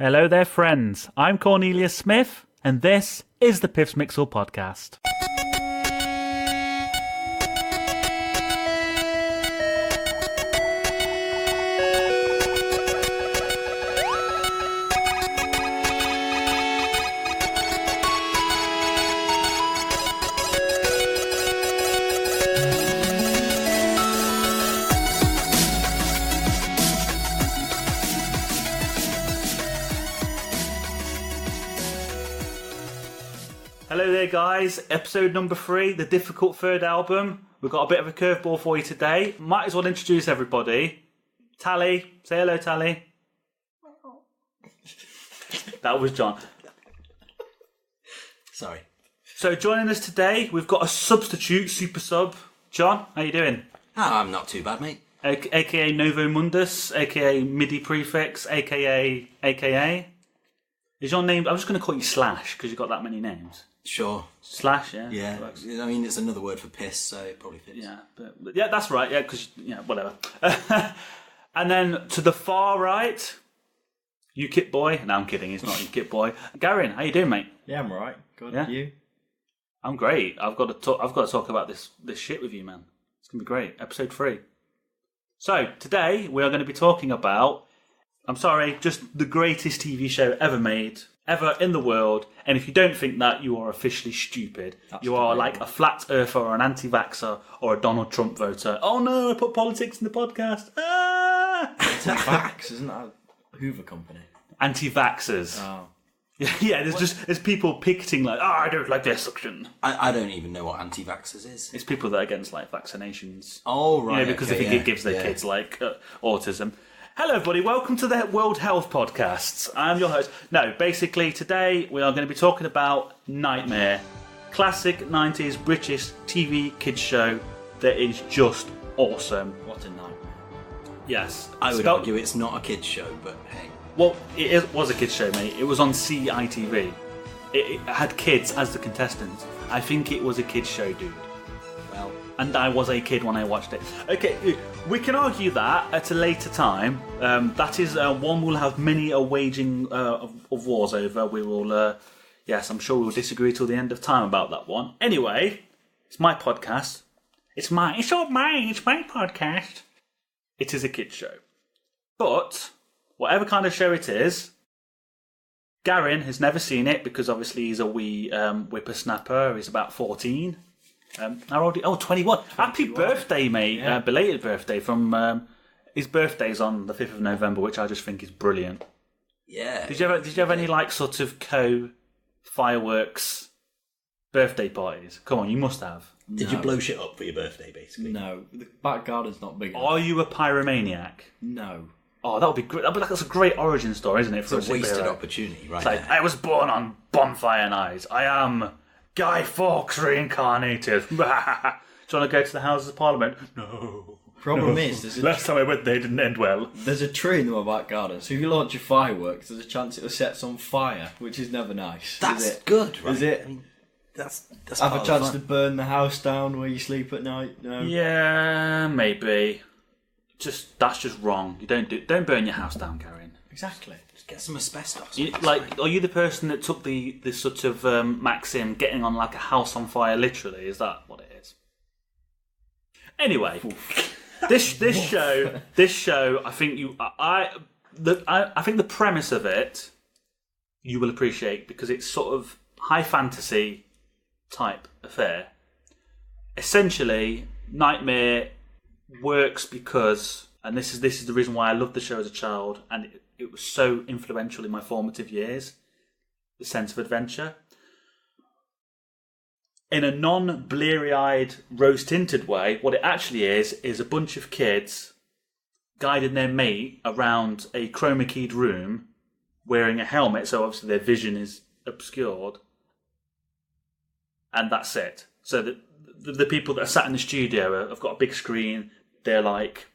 Hello there, friends. I'm Cornelius Smith, and this is the Piff Smixel podcast. Hello there, guys. Episode number 3, the difficult third album. We've got a bit of a curveball for you today. Might as well introduce everybody. Tally. Say hello, Tally. That was John. Sorry. So joining us today, we've got a substitute super sub. John, how you doing? I'm not too bad, mate. AKA Novo Mundus, AKA MIDI Prefix, AKA. Is your name... I'm just going to call you Slash, because you've got that many names. Sure. Slash, yeah. Yeah. I mean, it's another word for piss, so it probably fits. Yeah, but yeah, that's right. Yeah, because whatever. And then to the far right, UKIP boy. No, I'm kidding. He's not UKIP boy. Garin, how you doing, mate? Yeah, I'm alright. Good. Yeah? You? I'm great. I've got to talk about this shit with you, man. It's gonna be great. Episode 3. So today we are going to be talking about. I'm sorry, just the greatest TV show ever made, ever in the world. And if you don't think that, you are officially stupid. You are like a flat earther or an anti-vaxxer or a Donald Trump voter. Oh no, I put politics in the podcast. Ah! Vax, isn't that a Hoover company? Anti-vaxxers. Oh. Yeah, there's people picketing like, I don't like their suction. I don't even know what anti-vaxxers is. It's people that are against like vaccinations. Oh, right. Because they think it gives their kids like autism. Hello, everybody. Welcome to the World Health Podcasts. I'm your host. No, basically, today we are going to be talking about Knightmare. Classic 90s British TV kids show that is just awesome. What a nightmare. Yes. I would argue it's not a kids' show, but hey. Well, was a kids show, mate. It was on CITV. It had kids as the contestants. I think it was a kids show, dude. Well. And I was a kid when I watched it. Okay, we can argue that at a later time. That is one we'll have many a waging of wars over. We will, yes, I'm sure we'll disagree till the end of time about that one. Anyway, it's my podcast. It's not mine. It's my podcast. It is a kids show, but whatever kind of show it is, Garin has never seen it because obviously he's a wee whippersnapper. He's about 14. How old? 21. Happy birthday, mate. Yeah. Belated birthday from... his birthday's on the 5th of November, which I just think is brilliant. Yeah. Did you have any like sort of fireworks birthday parties? Come on, you must have. Did you blow shit up for your birthday, basically? No. The back garden's not big enough. Are you a pyromaniac? No. Oh, that would be great. That's a great origin story, isn't it? For It's a wasted superhero? opportunity, right? It's like, I was born on bonfire nights. I am Guy Fawkes reincarnated. Do you want to go to the Houses of Parliament? No. Problem is, Last time I went there didn't end well. there's a tree in my back garden, so if you launch your fireworks, there's a chance it'll set on fire, which is never nice. That's is it? good, right? Is it? I mean, that's Have part a of chance the to burn the house down where you sleep at night? No. Yeah, maybe. That's just wrong. You don't burn your house down, Garin. Exactly. Just get some asbestos. Are you the person that took the sort of maxim getting on like a house on fire? Literally, is that what it is? Anyway, this show, I think I think the premise of it you will appreciate because it's sort of high fantasy type affair. Essentially, Knightmare works because, and this is the reason why I loved the show as a child, and it was so influential in my formative years, the sense of adventure. In a non-bleary-eyed, rose-tinted way, what it actually is a bunch of kids guiding their mate around a chroma-keyed room wearing a helmet, so obviously their vision is obscured, and that's it. So the people that are sat in the studio have got a big screen. They're like,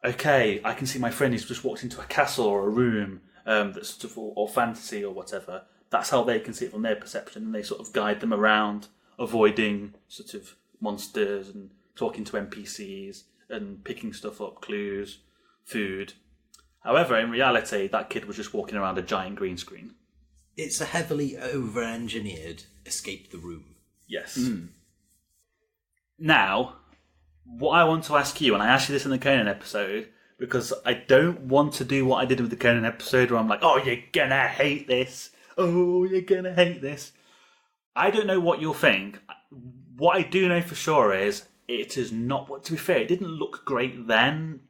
okay, I can see my friend who's just walked into a castle or a room that's sort of or fantasy or whatever. That's how they can see it from their perception, and they sort of guide them around, avoiding sort of monsters and talking to NPCs and picking stuff up, clues, food. However, in reality, that kid was just walking around a giant green screen. It's a heavily over-engineered escape the room. Yes. Now, what I want to ask you, and I asked you this in the Conan episode, because I don't want to do what I did with the Conan episode where I'm like, oh, you're gonna hate this. Oh, you're gonna hate this. I don't know what you'll think. What I do know for sure is it is not, to be fair, it didn't look great then.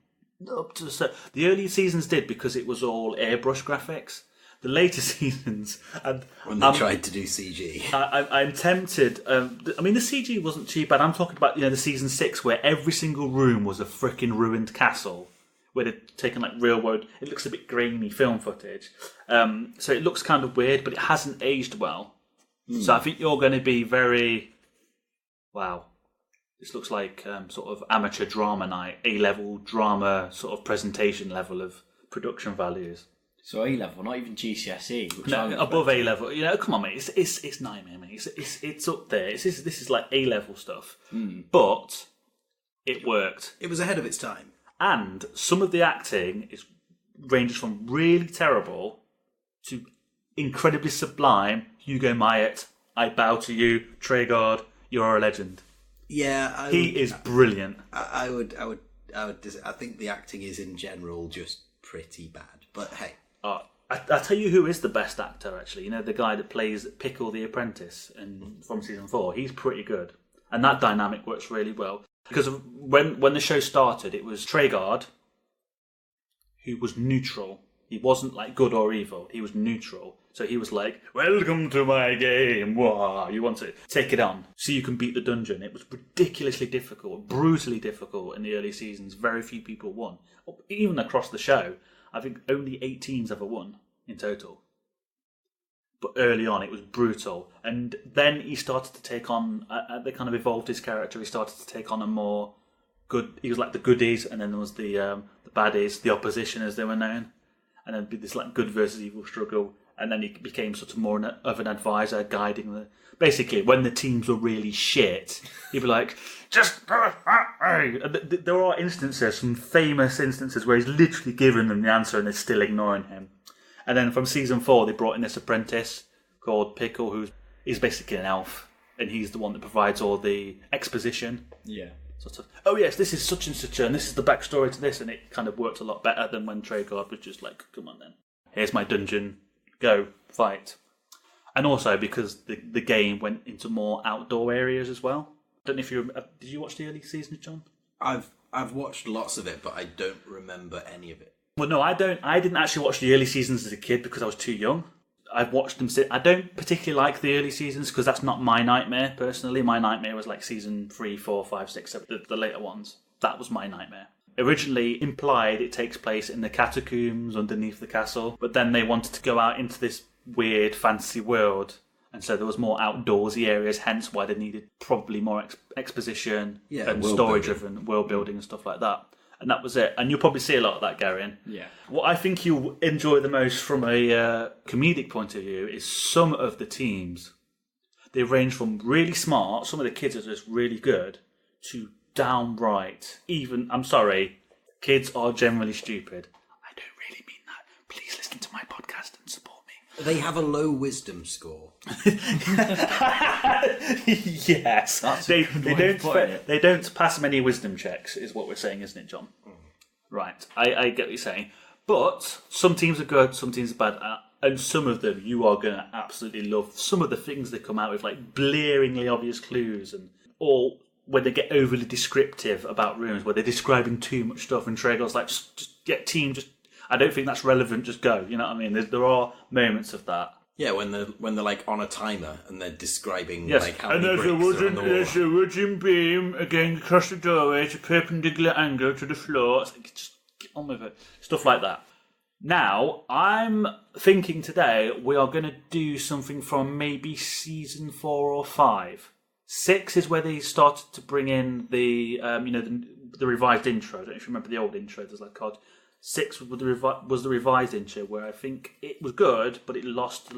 Up to the early seasons did because it was all airbrush graphics. The later seasons, and when they tried to do CG, I'm tempted. I mean, the CG wasn't too bad. I'm talking about the season 6 where every single room was a freaking ruined castle, where they'd taken like real world. It looks a bit grainy film footage, so it looks kind of weird, but it hasn't aged well. So I think you're going to be very, wow. This looks like sort of amateur drama night, A-level drama sort of presentation level of production values. So A-level, not even GCSE. Which No, above A-level. Come on, mate. It's Knightmare, mate. It's up there. This is like A-level stuff. But it worked. it was ahead of its time. And some of the acting ranges from really terrible to incredibly sublime. Hugo Myatt, I bow to you. Treguard, you're a legend. Yeah, He is brilliant. I think the acting is in general just pretty bad. But hey, I tell you who is the best actor, actually. The guy that plays Pickle the Apprentice from season 4. He's pretty good. And that dynamic works really well. Because when the show started, it was Treguard, who was neutral. He wasn't like good or evil. He was neutral. So he was like, welcome to my game. Wow, you want to take it on so you can beat the dungeon. It was ridiculously difficult, brutally difficult in the early seasons. Very few people won. Even across the show, I think only 8 teams ever won in total. But early on, it was brutal. And then he started to take on, they kind of evolved his character. He started to take on a more good, he was like the goodies, and then there was the baddies, the opposition as they were known. And then this like good versus evil struggle. And then he became sort of more of an advisor, guiding the... Basically, when the teams were really shit, he'd be like, just... And there are instances, some famous instances, where he's literally given them the answer and they're still ignoring him. And then from season 4, they brought in this apprentice called Pickle, he's basically an elf. And he's the one that provides all the exposition. Yeah. Sort of, oh yes, this is such and such, and this is the backstory to this. And it kind of worked a lot better than when Treguard was just like, come on then. Here's my dungeon. Go, fight. And also because the game went into more outdoor areas as well. Don't know if you... Did you watch the early seasons, John? I've watched lots of it, but I don't remember any of it. Well, no, I don't. I didn't actually watch the early seasons as a kid because I was too young. I've watched them since. I don't particularly like the early seasons because that's not my nightmare, personally. My nightmare was like season 3, 4, 5, 6, 7, the later ones. That was my nightmare. Originally implied it takes place in the catacombs underneath the castle, but then they wanted to go out into this weird fantasy world, and so there was more outdoorsy areas, hence why they needed probably more exposition and story-driven world building and stuff like that. And that was it. And you'll probably see a lot of that, Garin. Yeah. What I think you'll enjoy the most from a comedic point of view is some of the teams. They range from really smart, some of the kids are just really good, to downright, even, I'm sorry, kids are generally stupid. I don't really mean that. Please listen to my podcast and support me. They have a low wisdom score. Yes. They don't pass many wisdom checks, is what we're saying, isn't it, John? Right, I get what you're saying. But some teams are good, some teams are bad, and some of them you are going to absolutely love. Some of the things they come out with, like blaringly obvious clues, or when they get overly descriptive about rooms, where they're describing too much stuff, and Treguard's like, just get team, just... I don't think that's relevant, just go, you know what I mean? There are moments of that. Yeah, when they're like on a timer and they're describing yes. like how many bricks are on the wall. There's a wooden beam going across the doorway at a perpendicular angle to the floor. It's like, just get on with it. Stuff like that. Now, I'm thinking today we are going to do something from maybe season 4 or 5. 6 is where they started to bring in the revised intro. I don't know if you remember the old intro. There's like COD. 6 was the revised intro, where I think it was good, but it lost.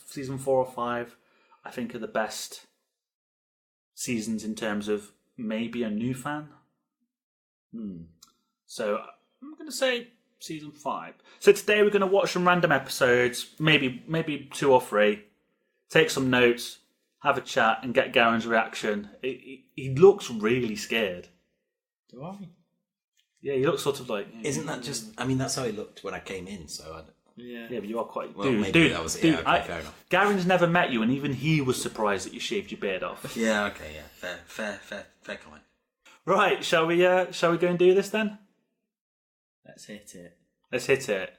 Season 4 or 5, I think, are the best seasons in terms of maybe a new fan. So I'm going to say season 5. So today we're going to watch some random episodes, maybe 2 or 3, take some notes, have a chat, and get Garen's reaction. He looks really scared. Do I? Yeah, he looks sort of like... Isn't that just... I mean, that's how he looked when I came in, so I don't... Yeah, but you are quite... Well, maybe that was... Dude, yeah, okay, fair enough. Garen's never met you, and even he was surprised that you shaved your beard off. Yeah, okay, yeah. Fair comment. Right, shall we go and do this then? Let's hit it. Let's hit it.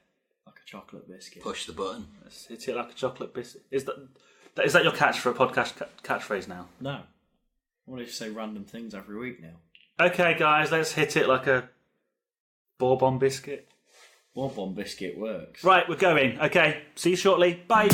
Like a chocolate biscuit. Push the button. Let's hit it like a chocolate biscuit. Is that your catch for a podcast catchphrase now? No. I want to say random things every week now. Okay, guys, let's hit it like a bourbon biscuit. Bourbon biscuit works. Right, we're going. Okay, see you shortly. Bye.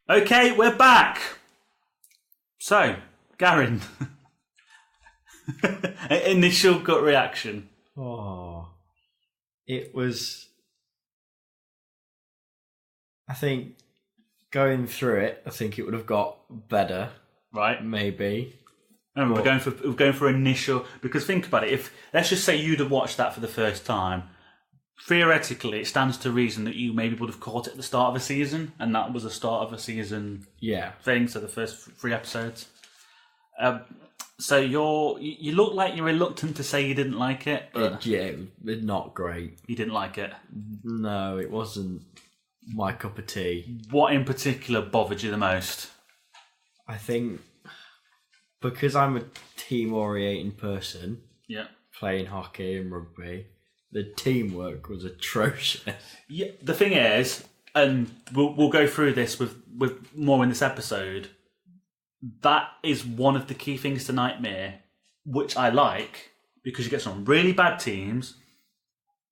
Okay, we're back. So, Garin, initial gut reaction. Oh, it was. I think going through it, I think it would have got better. Right, maybe. And we're going for initial, because think about it. If let's just say you'd have watched that for the first time, theoretically, it stands to reason that you maybe would have caught it at the start of a season, and that was the start of a season. Yeah. Thing. So the first 3 episodes. So you look like you're reluctant to say you didn't like it. But it was not great. You didn't like it. No, it wasn't my cup of tea. What in particular bothered you the most? I think because I'm a team-oriented person. Yeah. Playing hockey and rugby. The teamwork was atrocious. Yeah, the thing is, and we'll go through this with more in this episode, that is one of the key things to Knightmare, which I like, because you get some really bad teams,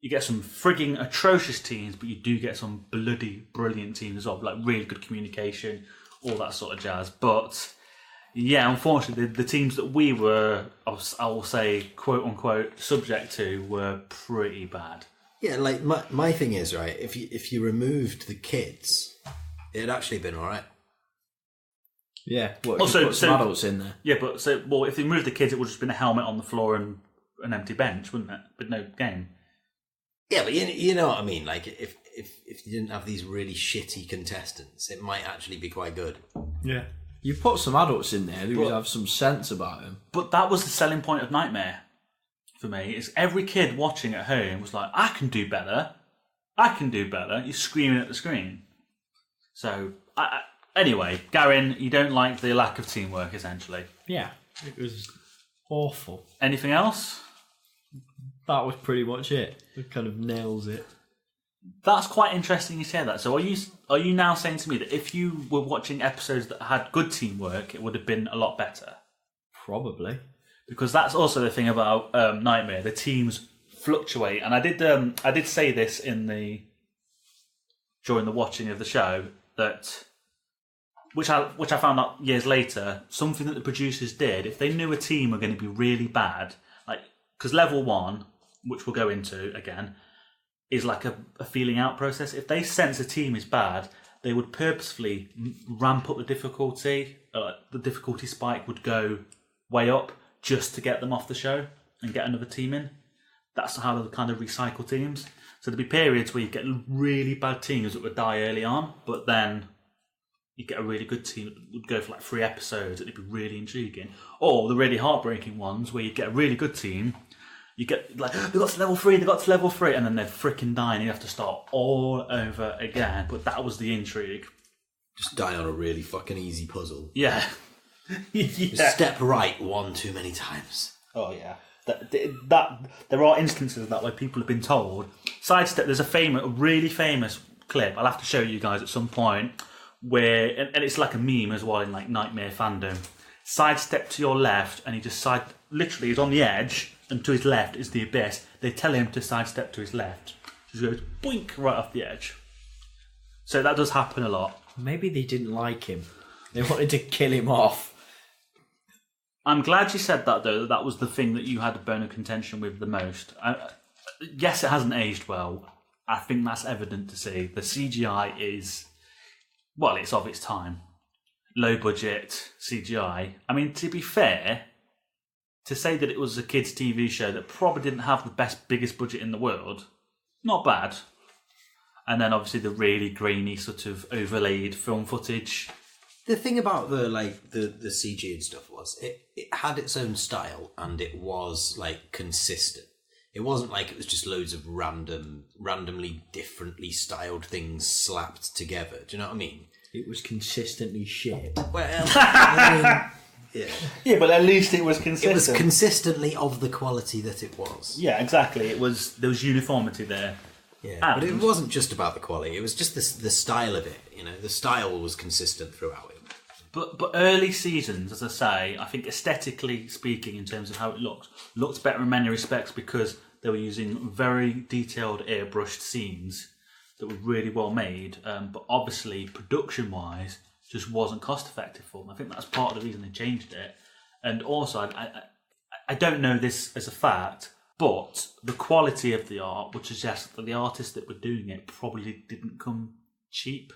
you get some frigging atrocious teams, but you do get some bloody brilliant teams as well, like really good communication, all that sort of jazz. But yeah, unfortunately, the teams that we were, I will say, quote unquote, subject to were pretty bad. Yeah, like my thing is, right, if you removed the kids, it'd actually been all right. Yeah, also put some adults in there. Yeah, but if they removed the kids, it would have just been a helmet on the floor and an empty bench, wouldn't it? But no game. Yeah, but you know what I mean. Like if you didn't have these really shitty contestants, it might actually be quite good. Yeah. You put some adults in there who have some sense about them. But that was the selling point of Knightmare for me. Is every kid watching at home was like, I can do better. I can do better. You're screaming at the screen. So, anyway, Garin, you don't like the lack of teamwork, essentially. Yeah, it was awful. Anything else? That was pretty much it. It kind of nails it. That's quite interesting you say that. So are you now saying to me that if you were watching episodes that had good teamwork, it would have been a lot better? Probably. Because that's also the thing about Knightmare. The teams fluctuate. And I did say this during the watching of the show, that which I found out years later, something that the producers did, if they knew a team were going to be really bad, like, because level 1, which we'll go into again, is like a feeling out process. If they sense a team is bad, they would purposefully ramp up the difficulty. The difficulty spike would go way up just to get them off the show and get another team in. That's how they kind of recycle teams. So there'd be periods where you get really bad teams that would die early on, but then you get a really good team that would go for like 3 episodes. It'd be really intriguing. Or the really heartbreaking ones where you get a really good team. You get like, they got to level 3, and then they're freaking dying. You have to start all over again. But that was the intrigue. Just die on a really fucking easy puzzle. Yeah. Yeah. Step right 1 too many times. Oh yeah. That there are instances of that where people have been told sidestep. There's a really famous clip. I'll have to show you guys at some point where, and it's like a meme as well in like Knightmare fandom. Sidestep to your left, and he just literally is on the edge. And to his left is the abyss. They tell him to sidestep to his left. He just goes boink right off the edge. So that does happen a lot. Maybe they didn't like him. They wanted to kill him off. I'm glad you said that, though. That was the thing that you had a bone of contention with the most. Yes, it hasn't aged well. I think that's evident to see. The CGI is, well, it's of its time. Low budget CGI. I mean, to be fair, to say that it was a kids' TV show that probably didn't have the biggest budget in the world, not bad. And then obviously the really grainy sort of overlaid film footage. The thing about the CG and stuff was it had its own style and it was like consistent. It wasn't like it was just loads of randomly differently styled things slapped together. Do you know what I mean? It was consistently shit. Well, I mean, Yeah, but at least it was consistent. it was consistently of the quality that it was. Yeah, exactly. There was uniformity there. Yeah, And- but it wasn't just about the quality. It was just the style of it. You know, the style was consistent throughout it. But early seasons, as I say, I think aesthetically speaking, in terms of how it looked better in many respects because they were using very detailed airbrushed scenes that were really well made. But obviously, production-wise, just wasn't cost-effective for them. I think that's part of the reason they changed it. And also, I don't know this as a fact, but the quality of the art would suggest that the artists that were doing it probably didn't come cheap.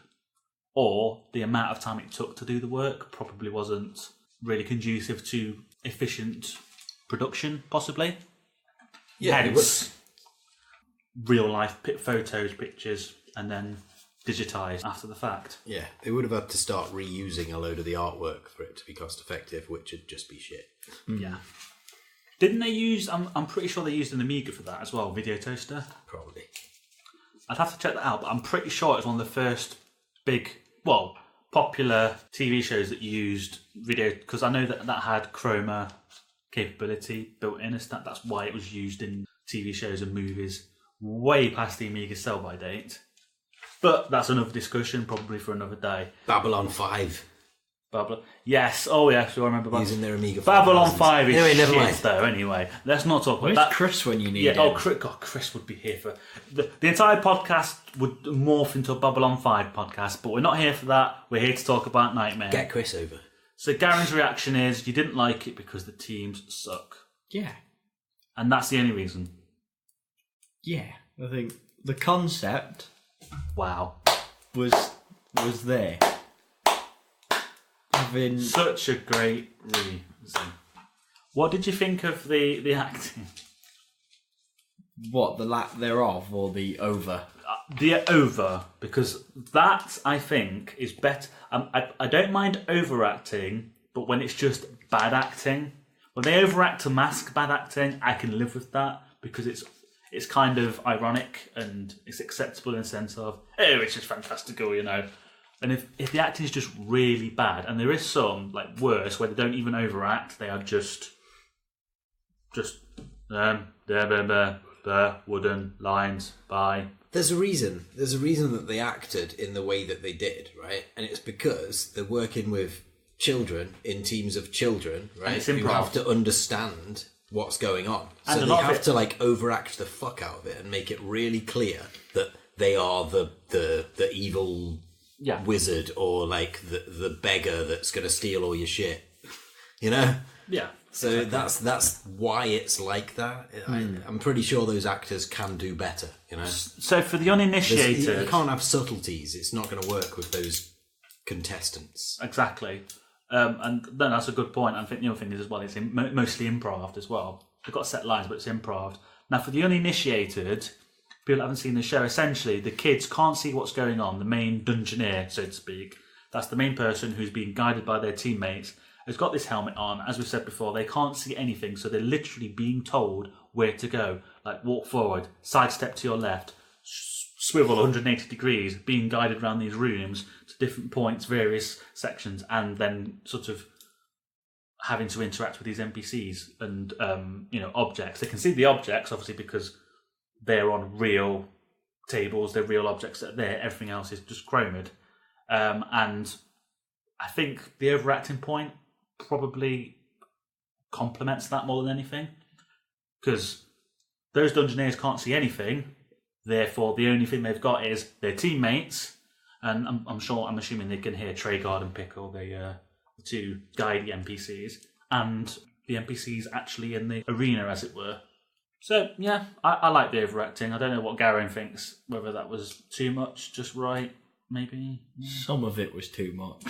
Or the amount of time it took to do the work probably wasn't really conducive to efficient production, possibly. Yeah, Hence, real life photos, pictures, and then digitised after the fact. Yeah, they would have had to start reusing a load of the artwork for it to be cost effective, which would just be shit. Yeah. Didn't they use? I'm pretty sure they used an Amiga for that as well, Video Toaster. Probably. I'd have to check that out, but I'm pretty sure it was one of the first big, popular TV shows that used video, because I know that had chroma capability built in. That's why it was used in TV shows and movies way past the Amiga sell-by date. But that's another discussion, probably for another day. Babylon 5. Yes, oh yes, I remember that. Using their Amiga 5. Babylon 5 is anyway, never shit, mind. though, anyway. Let's not talk about Where's that. Chris when you need him? Yeah, Chris would be here for... The entire podcast would morph into a Babylon 5 podcast, but we're not here for that. We're here to talk about Knightmare. Get Chris over. So Garin's reaction is, you didn't like it because the teams suck. Yeah. And that's the only reason. Yeah. I think the concept Wow. was there. Having... Such a great reason. What did you think of the acting? What, the lack thereof or the over? The over, because that, I think, is better. I don't mind overacting, but when it's just bad acting. When they overact to mask bad acting, I can live with that, because it's kind of ironic and it's acceptable in the sense of, oh, it's just fantastical, you know. And if the acting is just really bad, and there is some, like, worse, where they don't even overact, they are just wooden lines, bye. There's a reason. There's a reason that they acted in the way that they did, right? And it's because they're working with children in teams of children, right? it's Who improv. have to understand what's going on. And So a they lot of have it- to like overact the fuck out of it and make it really clear that they are the evil wizard or like the beggar that's going to steal all your shit. You know? Yeah. So that's why it's like that. I'm pretty sure those actors can do better, you know? So for the You uninitiated... can't have subtleties. It's not going to work with those contestants. Exactly. And then that's a good point. I think the other thing is as well, it's mostly improv as well. They've got set lines, but it's improv. Now, for the uninitiated, people that haven't seen the show, essentially, the kids can't see what's going on. The main dungeoneer, so to speak, that's the main person who's being guided by their teammates, has got this helmet on. As we said before, they can't see anything, so they're literally being told where to go. Like, walk forward, sidestep to your left, swivel 180 degrees, being guided around these rooms to different points, various sections, and then sort of having to interact with these NPCs and objects. They can see the objects, obviously, because they're on real tables, they're real objects that are there. Everything else is just chromed. And I think the overacting point probably complements that more than anything, because those dungeoneers can't see anything. Therefore, the only thing they've got is their teammates, and I'm assuming they can hear Traegard and Pickle, the two guidey NPCs, and the NPCs actually in the arena, as it were. So, yeah, I like the overacting. I don't know what Garin thinks, whether that was too much, just right, maybe. Some of it was too much.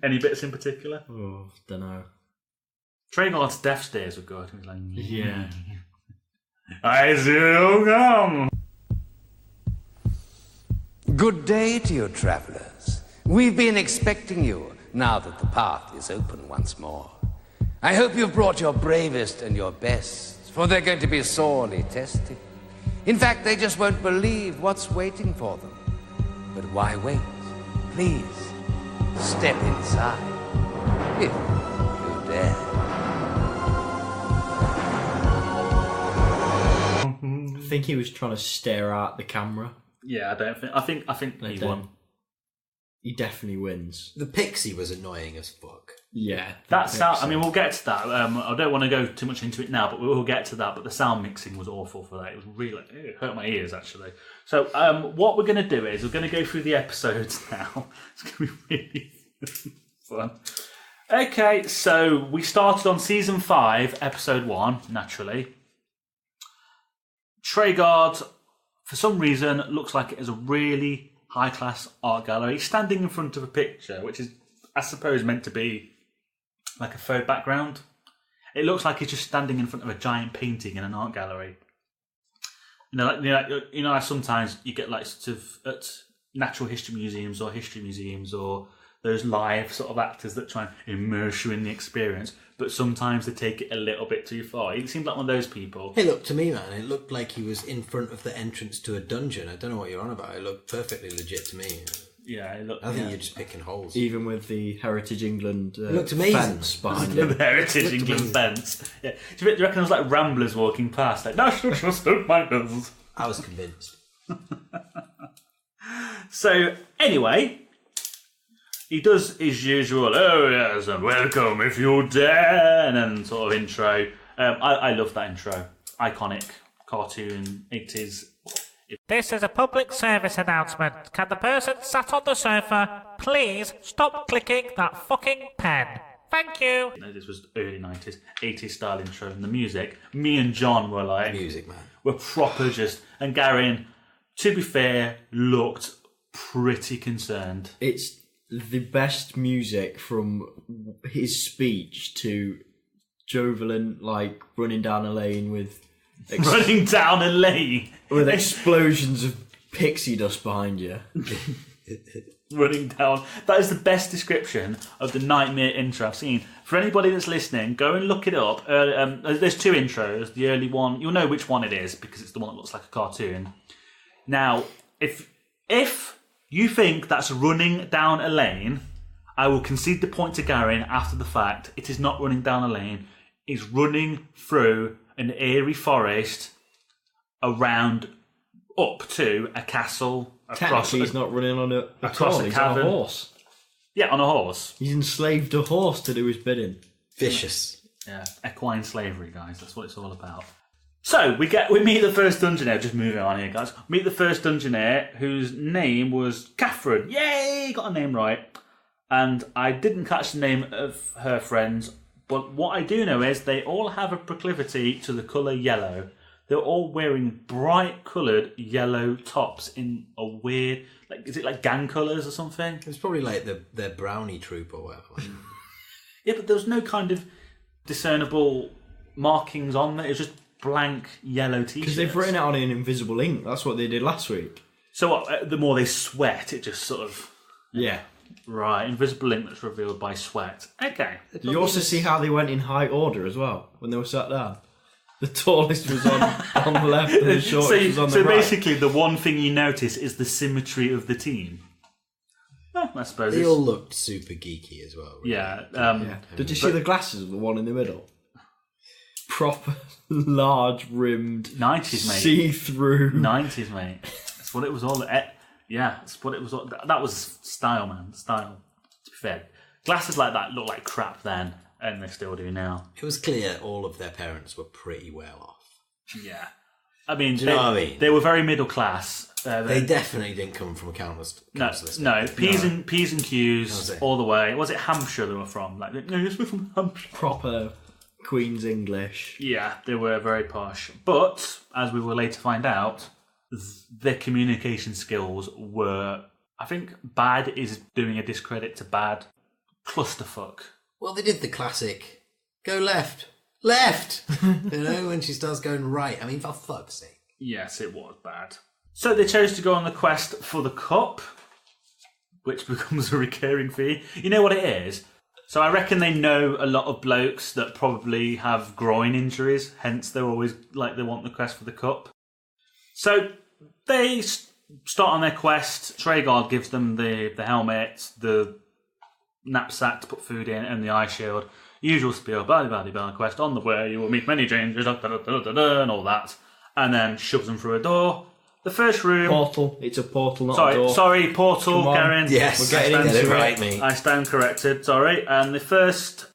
Any bits in particular? Oh, don't know. Traegar's death stares were good. He was like, Yeah. I still come. Good day to you, travelers. We've been expecting you now that the path is open once more. I hope you've brought your bravest and your best, for they're going to be sorely tested. In fact, they just won't believe what's waiting for them. But why wait? Please, step inside, if you dare. I think he was trying to stare at the camera. Yeah, I think he won. He definitely wins. The pixie was annoying as fuck. Yeah. That sound, I mean, we'll get to that. I don't want to go too much into it now, but we will get to that. But the sound mixing was awful for that. It was really, it hurt my ears, actually. So what we're going to do is we're going to go through the episodes now. It's going to be really fun. Okay, so we started on Season 5, Episode 1, naturally. Traegard, for some reason, looks like it is a really high-class art gallery. He's standing in front of a picture, which is, I suppose, meant to be like a faux background. It looks like he's just standing in front of a giant painting in an art gallery. Like sometimes you get like sort of at natural history museums or those live sort of actors that try and immerse you in the experience, but sometimes they take it a little bit too far. He seemed like one of those people. It looked to me, man, it looked like he was in front of the entrance to a dungeon. I don't know what you're on about. It looked perfectly legit to me. Yeah, it looked. I think you're just picking holes. Even with the Heritage England looked amazing. fence behind The it. Heritage England fence. Yeah. Do you reckon it was like ramblers walking past? Like, National Trust of Miners. I was convinced. So, anyway, he does his usual, oh yes, and welcome if you dare, and then sort of intro. I love that intro. Iconic cartoon 80s. This is a public service announcement. Can the person sat on the sofa please stop clicking that fucking pen? Thank you. This was early 90s, 80s style intro, and the music. Me and John were like... Music, man. We're proper just... And Garin, to be fair, looked pretty concerned. It's the best music from his speech to Jovelin, like, running down a lane with... Running down a lane. With explosions of pixie dust behind you. Running down. That is the best description of the Knightmare intro I've seen. For anybody that's listening, go and look it up. There's two intros. The early one, you'll know which one it is because it's the one that looks like a cartoon. Now, if you think that's running down a lane, I will concede the point to Garin after the fact. It is not running down a lane. It's running through an airy forest around up to a castle. Technically, he's not running on across a he's cavern. on a horse. Yeah, on a horse. He's enslaved a horse to do his bidding. Vicious. Yeah, equine slavery, guys. That's what it's all about. So we meet the first dungeonaire. Just moving on here, guys. Meet the first dungeonaire, whose name was Catherine. Yay, got her name right. And I didn't catch the name of her friends, but what I do know is they all have a proclivity to the colour yellow. They're all wearing bright coloured yellow tops in a weird, like, is it like gang colours or something? It was probably like their brownie troop or whatever. Yeah, but there was no kind of discernible markings on it. It was just blank yellow t-shirts. Because they've written it on in invisible ink. That's what they did last week. So the more they sweat, it just sort of... Yeah. Right, invisible ink that's revealed by sweat. Okay. Do you also see how they went in high order as well when they were sat down? The tallest was on the left and the shortest was on the right. So basically the one thing you notice is the symmetry of the team. Well, I suppose They all looked super geeky as well. Really. Yeah. Did you see the glasses of the one in the middle? Proper large rimmed 90s, mate. See-through 90s, mate. That's what it was all... Yeah, that's what it was all... That was style, man. Style. To be fair. Glasses like that look like crap then, and they still do now. It was clear all of their parents were pretty well off. Yeah. I mean, Do you know what I mean? They were very middle class, They definitely didn't come from a countless. No, P's and Q's all the way. Was it Hampshire they were from? Like, no, yes, we're from Hampshire. Proper Queen's English. Yeah, they were very posh. But, as we will later find out, their communication skills were, I think, bad is doing a discredit to bad. Clusterfuck. Well, they did the classic, go left, left! When she starts going right. I mean, for fuck's sake. Yes, it was bad. So they chose to go on the quest for the cup, which becomes a recurring fee. You know what it is? So I reckon they know a lot of blokes that probably have groin injuries, hence they're always like they want the quest for the cup. So they start on their quest. Traegard gives them the helmet, the knapsack to put food in, and the eye shield. Usual spiel, blah, quest. On the way, you will meet many dangers, and all that. And then shoves them through a door. The first room... Portal. It's a portal, not a door. Sorry, portal, Garin. Yes, we're getting into it right, mate. I stand corrected, sorry. And the first,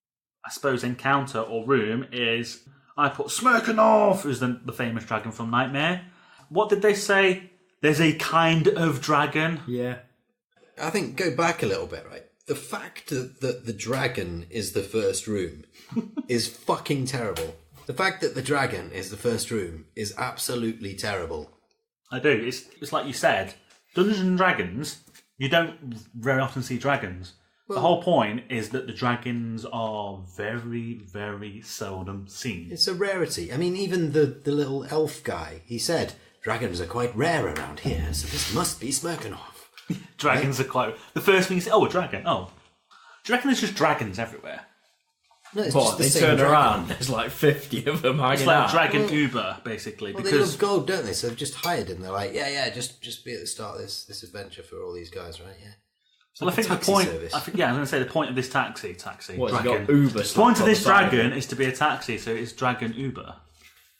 I suppose, encounter or room is... I put Smirkanov, who's the famous dragon from Knightmare. What did they say? There's a kind of dragon. Yeah. I think, go back a little bit, right? The fact that the dragon is the first room is fucking terrible. The fact that the dragon is the first room is absolutely terrible. I do. It's like you said, Dungeons and Dragons, you don't very often see dragons. Well, the whole point is that the dragons are very, very seldom seen. It's a rarity. I mean, even the little elf guy, he said, dragons are quite rare around here, so this must be Smirkanov. Dragons are quite... The first thing you say, oh, a dragon, oh. Do you reckon there's just dragons everywhere? No, it's But just the they same turn dragon. around, there's like 50 of them hanging It's like out. Dragon Uber, basically. Well, because they love gold, don't they? So they've just hired him. They're like, yeah, just be at the start of this adventure for all these guys, right? Yeah. Well, I think the taxi point... service. I was going to say the point of this taxi, What, has it dragon. got Uber The point of this stuff on the side? dragon is to be a taxi, so it's Dragon Uber.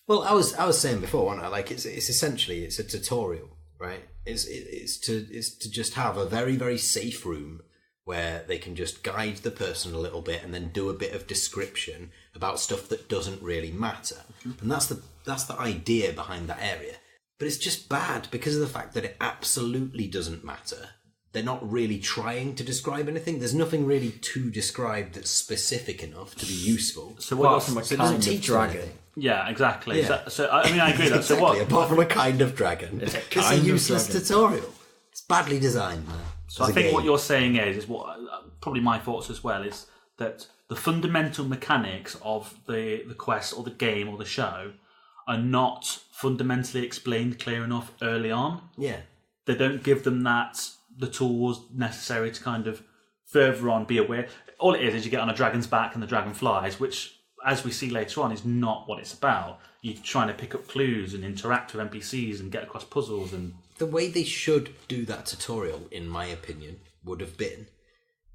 Well, I was saying before, wasn't I? Like it's essentially a tutorial, right? It's to just have a very, very safe room where they can just guide the person a little bit and then do a bit of description about stuff that doesn't really matter. And that's the idea behind that area. But it's just bad because of the fact that it absolutely doesn't matter. They're not really trying to describe anything. There's nothing really to describe that's specific enough to be useful. So Apart what? from a So it doesn't kind of teach you dragon. anything. Yeah, exactly. Yeah. So I mean, I agree. That. So Exactly, what? apart from a kind of dragon, It's a it's kind a of useless dragon. tutorial. It's badly designed, man. So I think what you're saying is what probably my thoughts as well is that the fundamental mechanics of the quest or the game or the show are not fundamentally explained clear enough early on. Yeah. They don't give them the tools necessary to kind of further on be aware. All it is you get on a dragon's back and the dragon flies, which, as we see later on, is not what it's about. You're trying to pick up clues and interact with NPCs and get across puzzles. And The way they should do that tutorial, in my opinion, would have been,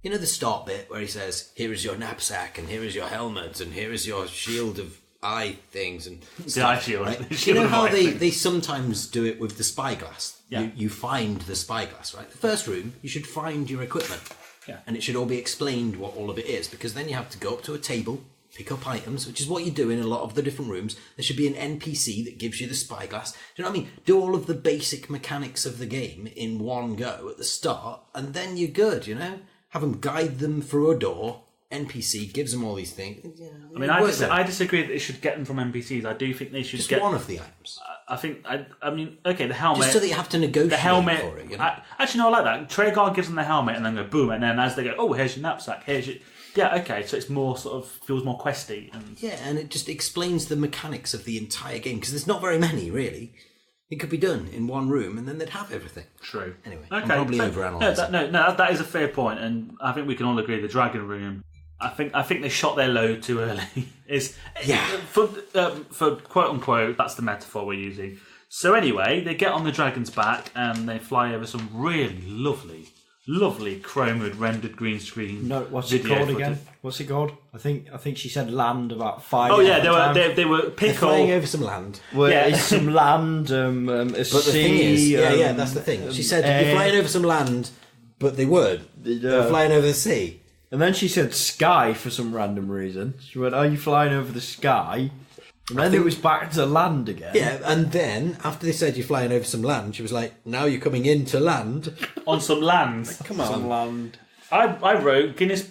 you know, the start bit where he says, here is your knapsack and here is your helmet and here is your shield of eye things and stuff, eye shield. right? The You shield know of how eye they things. sometimes do it with the spyglass? Yeah. You find the spyglass, right? The first room, you should find your equipment. Yeah. And it should all be explained what all of it is, because then you have to go up to a table, pick up items, which is what you do in a lot of the different rooms. There should be an NPC that gives you the spyglass. Do you know what I mean? Do all of the basic mechanics of the game in one go at the start, and then you're good, you know? Have them guide them through a door. NPC gives them all these things. I mean, I disagree that they should get them from NPCs. I do think they should just get one of the items. I think. I mean, okay, the helmet. Just so that you have to negotiate the helmet. for it, you know? Actually, no, I like that. Traegard gives them the helmet and then go boom, and then as they go, oh, here's your knapsack. Here's your. Yeah, okay. So it's more sort of feels more questy and. Yeah, and it just explains the mechanics of the entire game, because there's not very many, really. It could be done in one room, and then they'd have everything. True. Anyway, okay. I'm probably overanalyzing. No, that is a fair point, and I think we can all agree the dragon room. I think they shot their load too early. For quote unquote, that's the metaphor we're using. So anyway, they get on the dragon's back and they fly over some really lovely chromed rendered green screen. No, what's it video called footage. again? What's it called? I think she said land about 5. Oh yeah, times. they were They're pickle. flying over some land. Well, Yeah. it's some land, a But the sea. thing is, yeah, that's the thing. She said, you're flying over some land, but they weren't. They're flying over the sea. And then she said sky for some random reason. She went, are you flying over the sky? And then it was back to land again. Yeah, and then after they said you're flying over some land, she was like, "Now you're coming into land." On some land. Come on, Some land. I wrote Guinness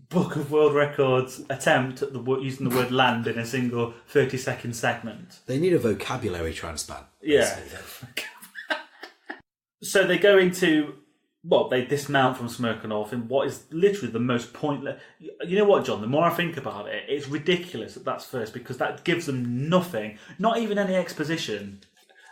Book of World Records attempt at using the word land in a single 30-second segment. They need a vocabulary transplant. Yeah. So they go into... Well, they dismount from Smirkanov in what is literally the most pointless... You know what, John? The more I think about it, it's ridiculous that that's first because that gives them nothing. Not even any exposition.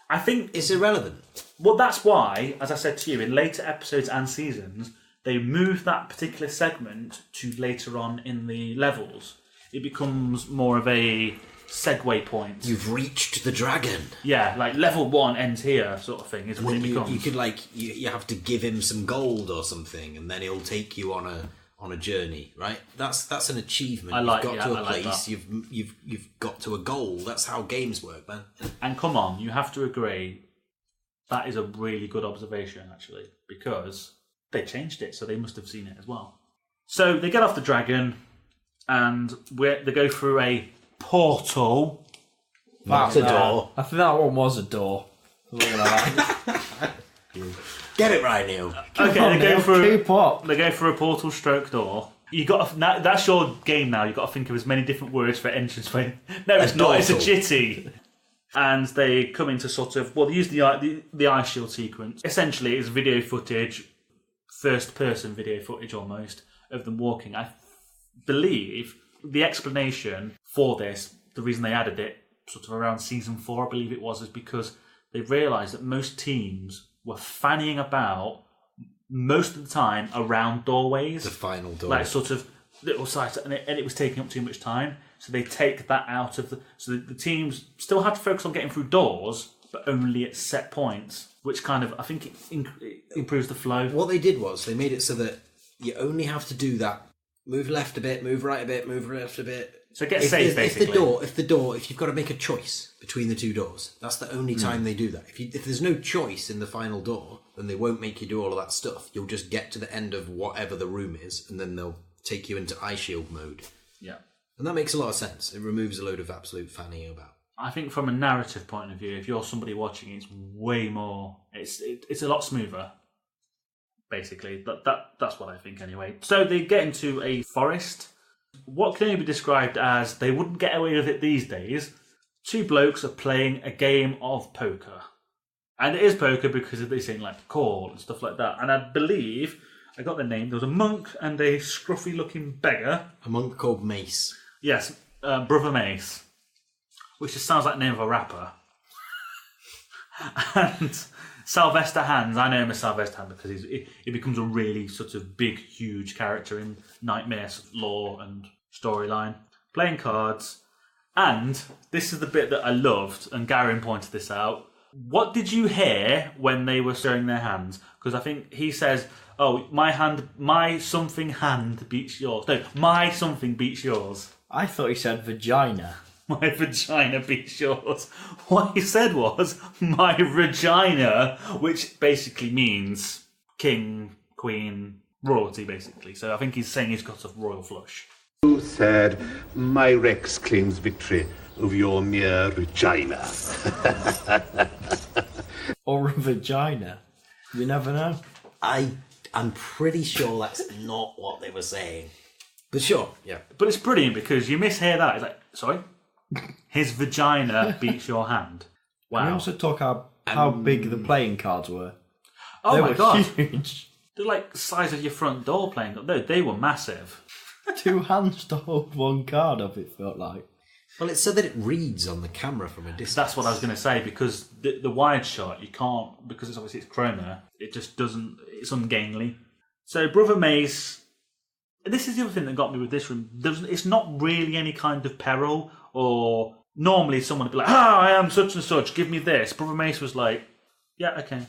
I think... It's irrelevant. Well, that's why, as I said to you, in later episodes and seasons, they move that particular segment to later on in the levels. It becomes more of a segue point. You've reached the dragon. Yeah, like level 1 ends here, sort of thing, is what it becomes. You could you have to give him some gold or something, and then he'll take you on a journey, right? That's an achievement. You've got to a place. You've got to a goal. That's how games work, man. And come on, you have to agree. That is a really good observation, actually, because they changed it, so they must have seen it as well. So they get off the dragon, and they go through a portal. That's a door. I think that one was a door. Something like that. Get it right, Neil. Okay, Keep up. They go through a portal stroke door. You got that's your game now. You got to think of as many different words for entrance. No, it's not. It's a jitty. And they come into sort of they use the ice shield sequence. Essentially, it's video footage, first person video footage almost of them walking. I believe the explanation for this, the reason they added it sort of around season 4, I believe it was, is because they realised that most teams were fannying about most of the time around doorways. The final door. Like sort of little sites, and it was taking up too much time. So they take that out of the... So the teams still had to focus on getting through doors, but only at set points, which kind of, I think it improves the flow. What they did was they made it so that you only have to do that. Move left a bit, move right a bit, move left a bit. So get safe, basically. If you've got to make a choice between the two doors, that's the only time they do that. If there's no choice in the final door, then they won't make you do all of that stuff. You'll just get to the end of whatever the room is, and then they'll take you into eye shield mode. Yeah. And that makes a lot of sense. It removes a load of absolute fannying about. I think from a narrative point of view, if you're somebody watching, it's way more... It's a lot smoother, basically. That's what I think anyway. So they get into a forest. What can only be described as, they wouldn't get away with it these days, 2 blokes are playing a game of poker. And it is poker because they sing like call and stuff like that. And I believe, I got the name, there was a monk and a scruffy looking beggar. A monk called Mace. Yes, Brother Mace. Which just sounds like the name of a rapper. And Sylvester Hands, I know him as Sylvester Hands because he becomes a really sort of big, huge character in Knightmare lore and storyline. Playing cards. And this is the bit that I loved, and Garin pointed this out. What did you hear when they were showing their hands? Because I think he says, oh, my something hand beats yours. No, my something beats yours. I thought he said vagina. My vagina beats yours. What he said was, my vagina, which basically means king, queen, royalty, basically. So I think he's saying he's got a royal flush. Who said, my Rex claims victory of your mere vagina? Or a vagina. You never know. I'm pretty sure that's not what they were saying. But sure, yeah. But it's brilliant because you mishear that. It's like, sorry? His vagina beats your hand. Wow. We also talk how big the playing cards were. Oh they my were god. Huge. They're like the size of your front door playing cards. No, they were massive. 2 hands to hold 1 card up, it felt like. Well, it's so that it reads on the camera from a distance. That's what I was going to say, because the wide shot, you can't, because it's obviously it's chroma, it just doesn't, it's ungainly. So Brother Mace, this is the other thing that got me with this room, it's not really any kind of peril, or normally someone would be like, I am such and such, give me this. Brother Mace was like, yeah, okay. And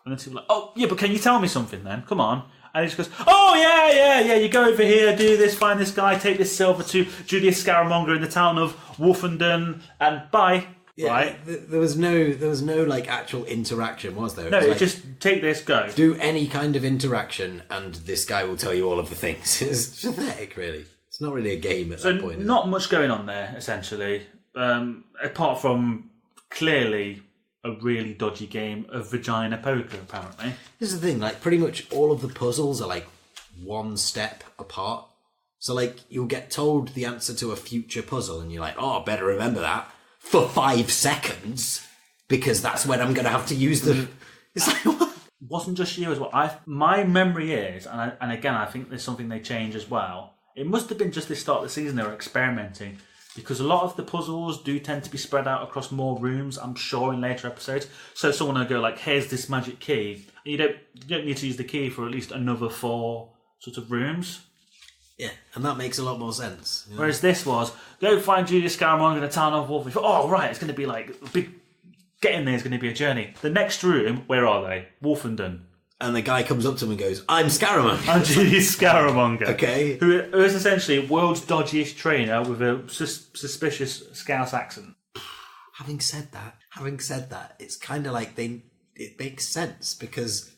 then people were like, oh, yeah, but can you tell me something then? Come on. And he just goes, oh, yeah, you go over here, do this, find this guy, take this silver to Julius Scaramanga in the town of Wolfenden, and bye. Yeah, right? There was no like actual interaction, was there? No, was it's like, just take this, go. Do any kind of interaction, and this guy will tell you all of the things. It's pathetic, really. It's not really a game at that point. So not much going on there, essentially. apart from clearly a really dodgy game of vagina poker, apparently. This is the thing, like, pretty much all of the puzzles are, like, one step apart. So, like, you'll get told the answer to a future puzzle, and you're like, oh, I better remember that for 5 seconds, because that's when I'm going to have to use the... It's like, what? Wasn't just you as well. My memory is, and again, I think there's something they change as well. It must have been just the start of the season they were experimenting, because a lot of the puzzles do tend to be spread out across more rooms, I'm sure, in later episodes. So someone will go like, here's this magic key. And you don't need to use the key for at least another 4 sort of rooms. Yeah, and that makes a lot more sense. You know? Whereas this was, go find Julius Scaramanga in the town of Wolf. Oh, right, it's going to be like, getting there is going to be a journey. The next room, where are they? Wolfenden. And the guy comes up to him and goes, I'm Scaramanga. I'm Julius Scaramanga. Okay. Who is essentially world's dodgiest trainer with a suspicious Scouse accent. Having said that, it's kind of like it makes sense, because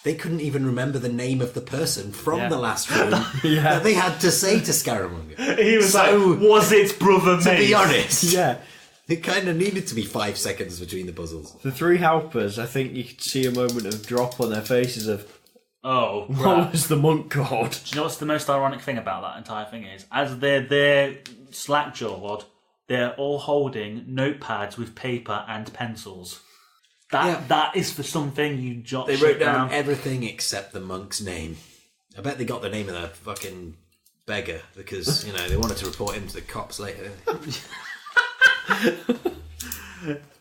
they couldn't even remember the name of the person from the last room that they had to say to Scaramanga. He was like, was it brother To Mace? be honest. Yeah. It kind of needed to be 5 seconds between the puzzles. The 3 helpers, I think you could see a moment of drop on their faces of, Oh, what right. was the monk called? Do you know what's the most ironic thing about that entire thing is? As they're slack-jawed, they're all holding notepads with paper and pencils. That is for something you jot They shit wrote down everything except the monk's name. I bet they got the name of the fucking beggar, because, you know, they wanted to report him to the cops later.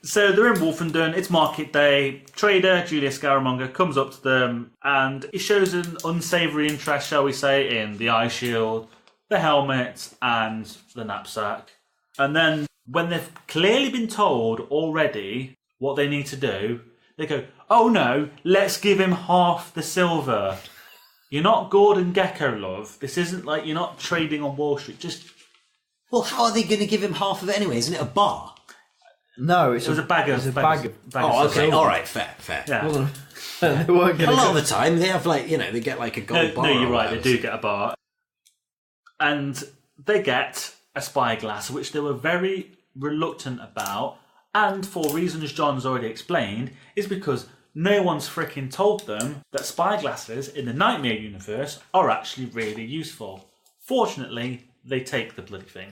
So they're in Wolfenden, it's market day. Trader Julius Scaramanga comes up to them and he shows an unsavoury interest, shall we say, in the eye shield, the helmet, and the knapsack. And then, when they've clearly been told already what they need to do, they go, oh no, let's give him half the silver. You're not Gordon Gekko, love. This isn't like you're not trading on Wall Street. Just... Well, how are they going to give him half of it anyway? Isn't it a bar? No, It was a bag of Oh, okay, silver. alright, fair. Yeah. They weren't A gonna lot of the time, they have, like, you know, they get, like, a gold bar. No, you're or right, they whatever. do get a bar. And they get a spyglass, which they were very reluctant about, and for reasons John's already explained, is because no one's freaking told them that spyglasses in the Knightmare universe are actually really useful. Fortunately, they take the bloody thing.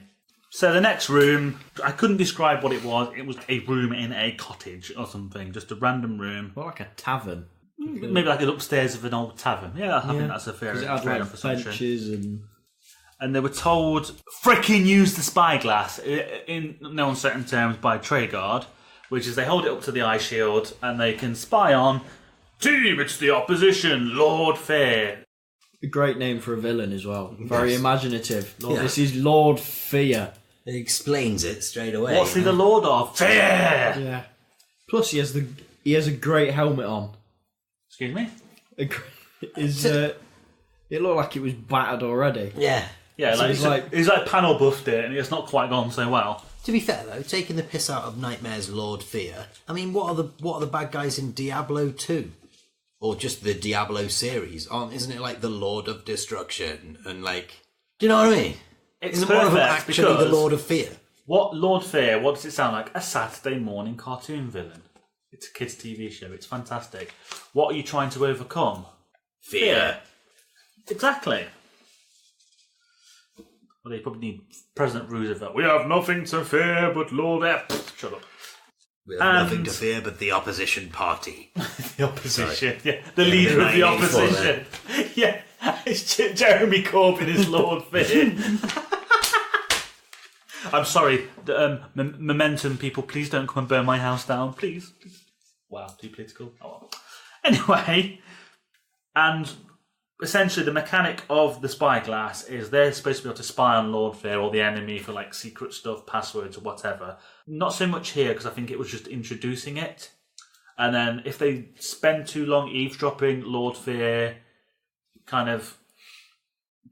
So the next room, I couldn't describe what it was. It was a room in a cottage or something, just a random room. More like a tavern. Maybe like an upstairs of an old tavern. Yeah, I think that's a fair 'Cause it had fair like enough assumption. benches and... And they were told, frickin' use the spyglass, in no uncertain terms, by Treguard, which is they hold it up to the eye shield and they can spy on, team, it's the opposition, Lord Fear. A great name for a villain as well. Very Yes. imaginative. Yeah. This is Lord Fear. It explains it straight away. What's he you the know? Lord of? Fear! Yeah. Plus, he has a great helmet on. Excuse me? It looked like it was battered already. Yeah. Yeah, So he's like panel buffed it and it's not quite gone so well. To be fair, though, taking the piss out of Knightmare's Lord Fear, I mean, what are the bad guys in Diablo 2? Or just the Diablo series? Isn't it like the Lord of Destruction? And, like... Do you know what I mean? It's Isn't one of them perfect actually the because- Lord of Fear? What Lord Fear, what does it sound like? A Saturday morning cartoon villain. It's a kids' TV show. It's fantastic. What are you trying to overcome? Fear. Exactly. Well, they probably need President Roosevelt. We have nothing to fear but Lord F. Shut up. We have nothing to fear but the opposition party. The opposition. Yeah, the leader of the 1984 opposition. Yeah, it's Jeremy Corbyn is Lord Fear. I'm sorry, Momentum people, please don't come and burn my house down, please. Wow, too political. Oh, well. Anyway, and essentially the mechanic of the spyglass is they're supposed to be able to spy on Lord Fear or the enemy for like secret stuff, passwords or whatever. Not so much here because I think it was just introducing it. And then if they spend too long eavesdropping, Lord Fear kind of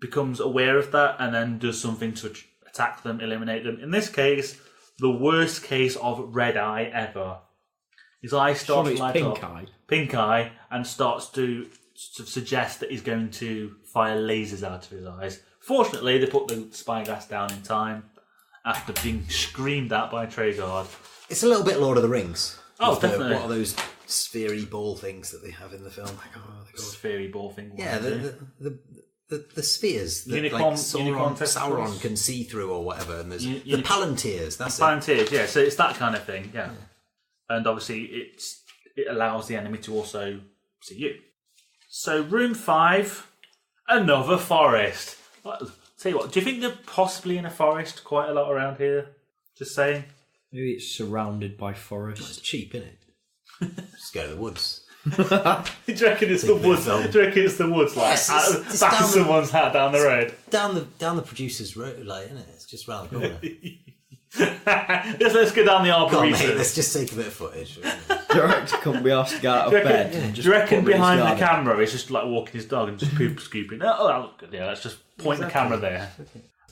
becomes aware of that and then does something to attack them, eliminate them. In this case, the worst case of red eye ever. His eye starts to light up. Pink eye, and starts to suggest that he's going to fire lasers out of his eyes. Fortunately, they put the spyglass down in time, after being screamed at by Traegard. It's a little bit Lord of the Rings. Oh, With definitely. What are those sphery ball things that they have in the film? Fairy ball thing. Yeah, the spheres that Unicorn Sauron can see through or whatever, and there's the Palantirs. That's it. Palantirs, yeah. So it's that kind of thing, yeah. And obviously, it allows the enemy to also see you. So room 5, another forest. Tell you what, do you think they're possibly in a forest quite a lot around here? Just saying. Maybe it's surrounded by It's forest. cheap, isn't it? Just go to the woods. Do you reckon it's the woods? Do you reckon it's the woods, like It's back down of someone's hat down the road? Down the producer's road, like, isn't it? It's just round the corner. Let's go down the Come on, mate, arboretum. let's just take a bit of footage. Director can't be asked to get out of bed. And Do just you reckon put him in his behind the garden. camera he's just like walking his dog and just poop scooping? Oh, that looked good. Yeah, let's just point the camera there.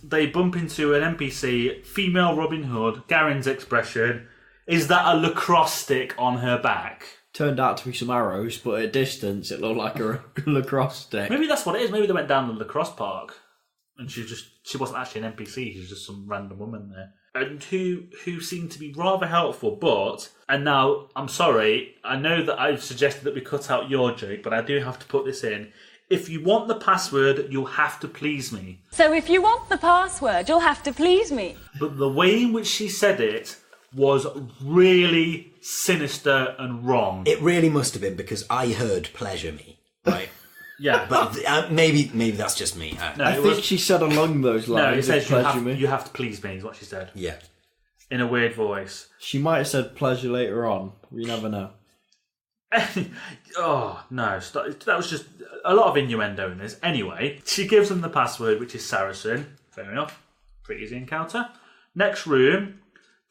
They bump into an NPC, female Robin Hood. Garin's expression is that a lacrosse stick on her back. Turned out to be some arrows, but at distance it looked like a lacrosse stick. Maybe that's what it is. Maybe they went down to the lacrosse park, and she wasn't actually an NPC. She's just some random woman there, and who seemed to be rather helpful. But and now I'm sorry. I know that I've suggested that we cut out your joke, but I do have to put this in. If you want the password, you'll have to please me. So if you want the password, you'll have to please me. But the way in which she said it was really sinister and wrong. It really must have been because I heard pleasure me, right? Yeah, But maybe that's just me. no, I it think was, she said along those no. lines. It says pleasure me. you have to please me. Is what she said Yeah. in a weird voice. She might have said pleasure later on. We never know. Oh no! That was just a lot of innuendo in this. Anyway, she gives them the password, which is Saracen. Fair enough. Pretty easy encounter. Next room.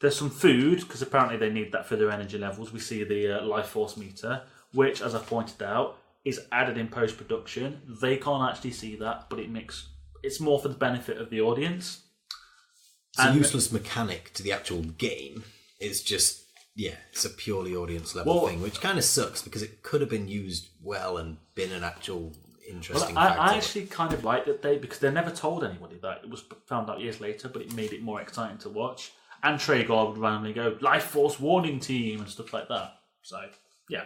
There's some food, because apparently they need that for their energy levels. We see the life force meter, which, as I pointed out, is added in post-production. They can't actually see that, but it's more for the benefit of the audience. It's a useless mechanic to the actual game. It's just, it's a purely audience level thing, which kind of sucks because it could have been used well and been an actual interesting factor. I actually kind of liked it, because they never told anybody that. It was found out years later, but it made it more exciting to watch. And Traegard would randomly go, Life Force Warning Team, and stuff like that. So, yeah.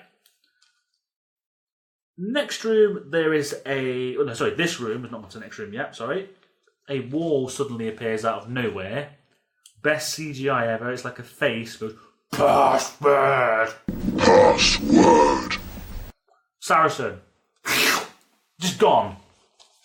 Next room, there is this room is not the next room yet, sorry. A wall suddenly appears out of nowhere. Best CGI ever. It's like a face goes, Password! Password! Saracen. Just gone.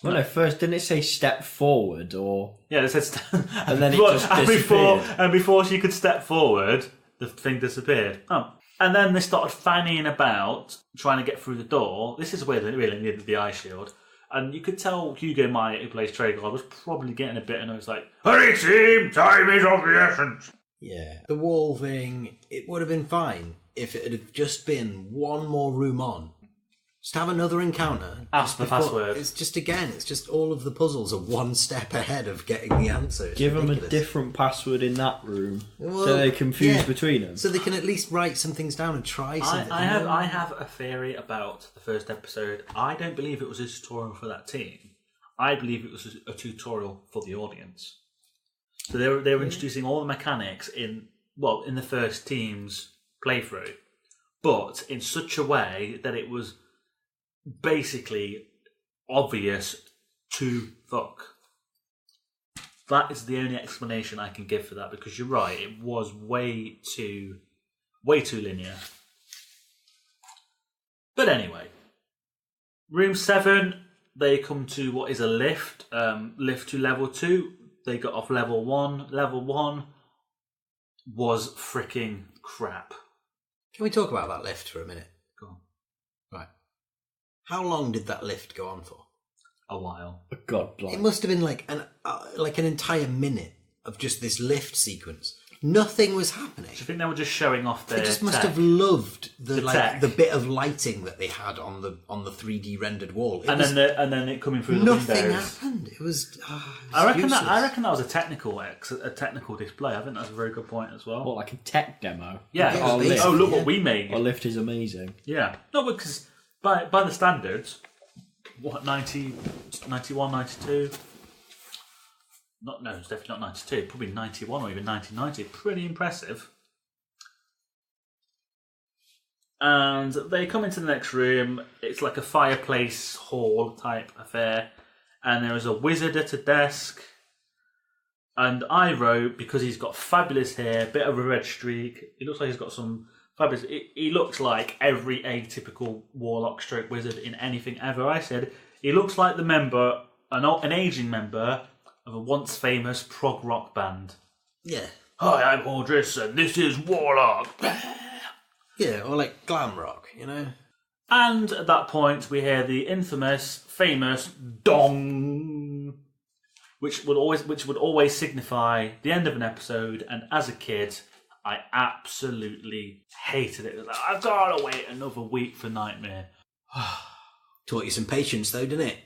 Well, no, first didn't it say step forward or? Yeah, it says. And then it just disappeared. Before she could step forward, the thing disappeared. Oh. And then they started fanning about, trying to get through the door. This is where they really needed the eye shield. And you could tell Hugo Myatt, who plays Traegard, was probably getting a bit annoyed. He was like, hurry team, time is of the essence. Yeah. The wall thing, it would have been fine if it had just been one more room on. Just have another encounter. Ask the password. It's just all of the puzzles are one step ahead of getting the answer. It's Give them a ridiculous. different password in that room Well, so they confuse yeah. between them. So they can at least write some things down and try something. I have a theory about the first episode. I don't believe it was a tutorial for that team. I believe it was a tutorial for the audience. So they were introducing all the mechanics in the first team's playthrough, but in such a way that it was basically obvious to fuck. That is the only explanation I can give for that, because you're right, it was way too linear. But anyway, room 7, they come to what is a lift, lift to level 2. They got off level 1. Level 1 was freaking crap. Can we talk about that lift for a minute? Go on. Right. How long did that lift go on for? A while. God, It must have been like an entire minute of just this lift sequence. Nothing was happening. Do you think they were just showing off their They just must tech? have loved the tech. bit of lighting that they had on the 3D rendered wall. And then it coming through the nothing windows. happened. It was. I reckon useless. that was a technical display. I think that's a very good point as well. What, like a tech demo? Yeah. Yeah, Oh, basically, look yeah. what we made. Our lift is amazing. Yeah. No, because by the standards, what, 90, 91, 92? it's definitely not 92, probably 91 or even 1990. Pretty impressive. And they come into the next room. It's like a fireplace hall type affair. And there is a wizard at a desk. And I wrote, because he's got fabulous hair, bit of a red streak. He looks like he's got some fabulous... He looks like every atypical warlock stroke wizard in anything ever. I said, he looks like the member, an aging member of a once famous prog rock band. Yeah. Hi, I'm Hordris, and this is Warlock. Yeah, or like glam rock, you know? And at that point, we hear the infamous, famous dong, which would always signify the end of an episode. And as a kid, I absolutely hated it. It was like, I've got to wait another week for Knightmare. Taught you some patience, though, didn't it?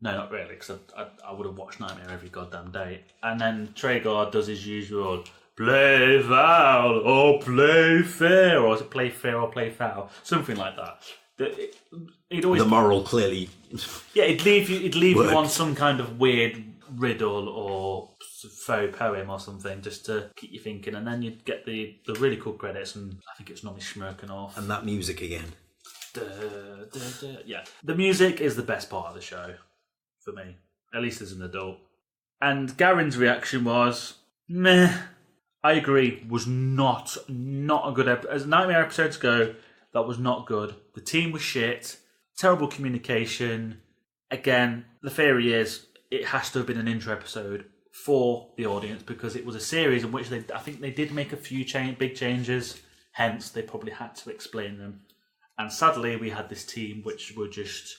No, not really, because I would have watched Knightmare every goddamn day. And then Traegor does his usual, play foul or play fair, or is it play fair or play foul? Something like that. He'd always, the moral clearly... Yeah, it'd leave you on some kind of weird riddle or faux poem or something, just to keep you thinking. And then you'd get the really cool credits, and I think it's normally Schmirken off. And that music again. Yeah. The music is the best part of the show, for me. At least as an adult. And Garin's reaction was, meh. I agree, was not a good episode. As Knightmare episodes go, that was not good. The team was shit. Terrible communication. Again, the theory is it has to have been an intro episode for the audience, because it was a series in which I think they did make a few big changes. Hence, they probably had to explain them. And sadly, we had this team which were just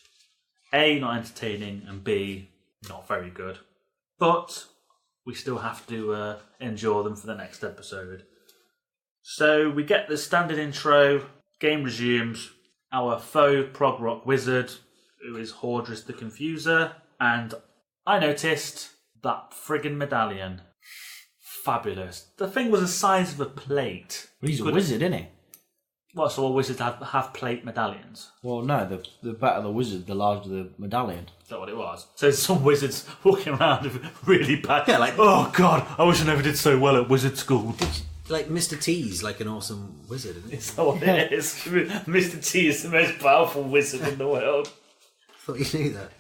A, not entertaining, and B, not very good. But we still have to endure them for the next episode. So we get the standard intro, game resumes, our faux prog rock wizard, who is Hordris the Confuser, and I noticed that friggin' medallion. Fabulous. The thing was the size of a plate. Well, he's a wizard, isn't he? Well, so all wizards have plate medallions. Well, no, the better the wizard, the larger the medallion. Is that what it was? So some wizards walking around with really bad... Yeah, like... Oh, God, I wish I never did so well at wizard school. Like Mr. T's like an awesome wizard, isn't it? Is that what it is? Mr. T is the most powerful wizard in the world. I thought you knew that.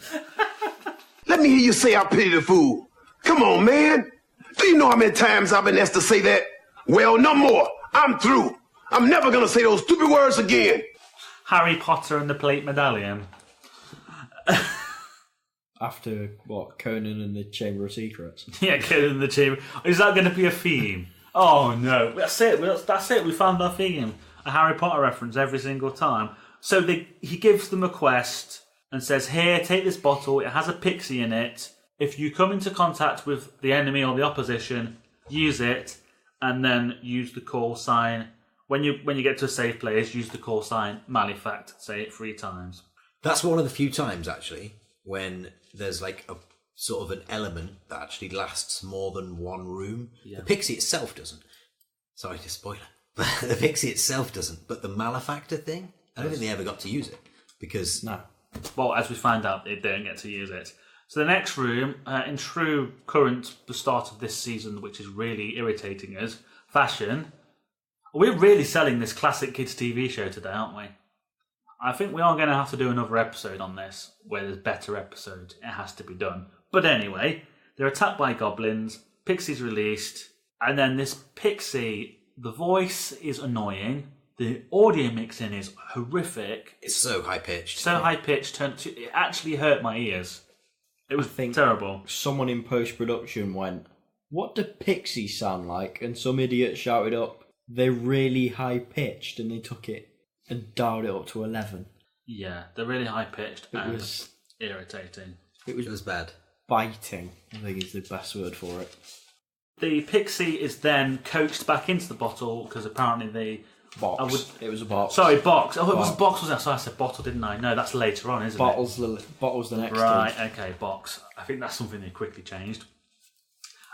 Let me hear you say I pity the fool. Come on, man. Do you know how many times I've been asked to say that? Well, no more. I'm through. I'm never going to say those stupid words again. Harry Potter and the plate medallion. After, what, Conan and the Chamber of Secrets? Yeah, Conan and the Chamber. Is that going to be a theme? Oh, no. That's it. That's it. We found our theme. A Harry Potter reference every single time. So he gives them a quest and says, here, take this bottle. It has a pixie in it. If you come into contact with the enemy or the opposition, use it, and then use the call sign. When you get to a safe place, use the call sign Malefact. Say it 3 times. That's one of the few times, actually, when there's like a sort of an element that actually lasts more than one room. Yeah. The pixie itself doesn't. Sorry to spoil it. But the pixie itself doesn't. But the Malefactor thing, I don't think they ever got to use it. Because... No. Well, as we find out, they don't get to use it. So the next room, in true the start of this season, which is really irritating us, fashion... We're really selling this classic kids TV show today, aren't we? I think we are going to have to do another episode on this, where there's better episodes. It has to be done. But anyway, they're attacked by goblins, Pixie's released, and then this Pixie, the voice is annoying, the audio mixing is horrific. It's so high-pitched. So high-pitched, it actually hurt my ears. It was terrible. Someone in post-production went, what do pixies sound like? And some idiot shouted up, they're really high-pitched, and they took it and dialed it up to 11. Yeah, they're really high-pitched and was irritating. It was bad. Biting, I think is the best word for it. The pixie is then coaxed back into the bottle, because apparently the... Box. It was a box. Sorry, box. Oh, it was a box, was that? So I said bottle, didn't I? No, that's later on, isn't Bottle's the next Right, stage. okay, box. I think that's something they quickly changed.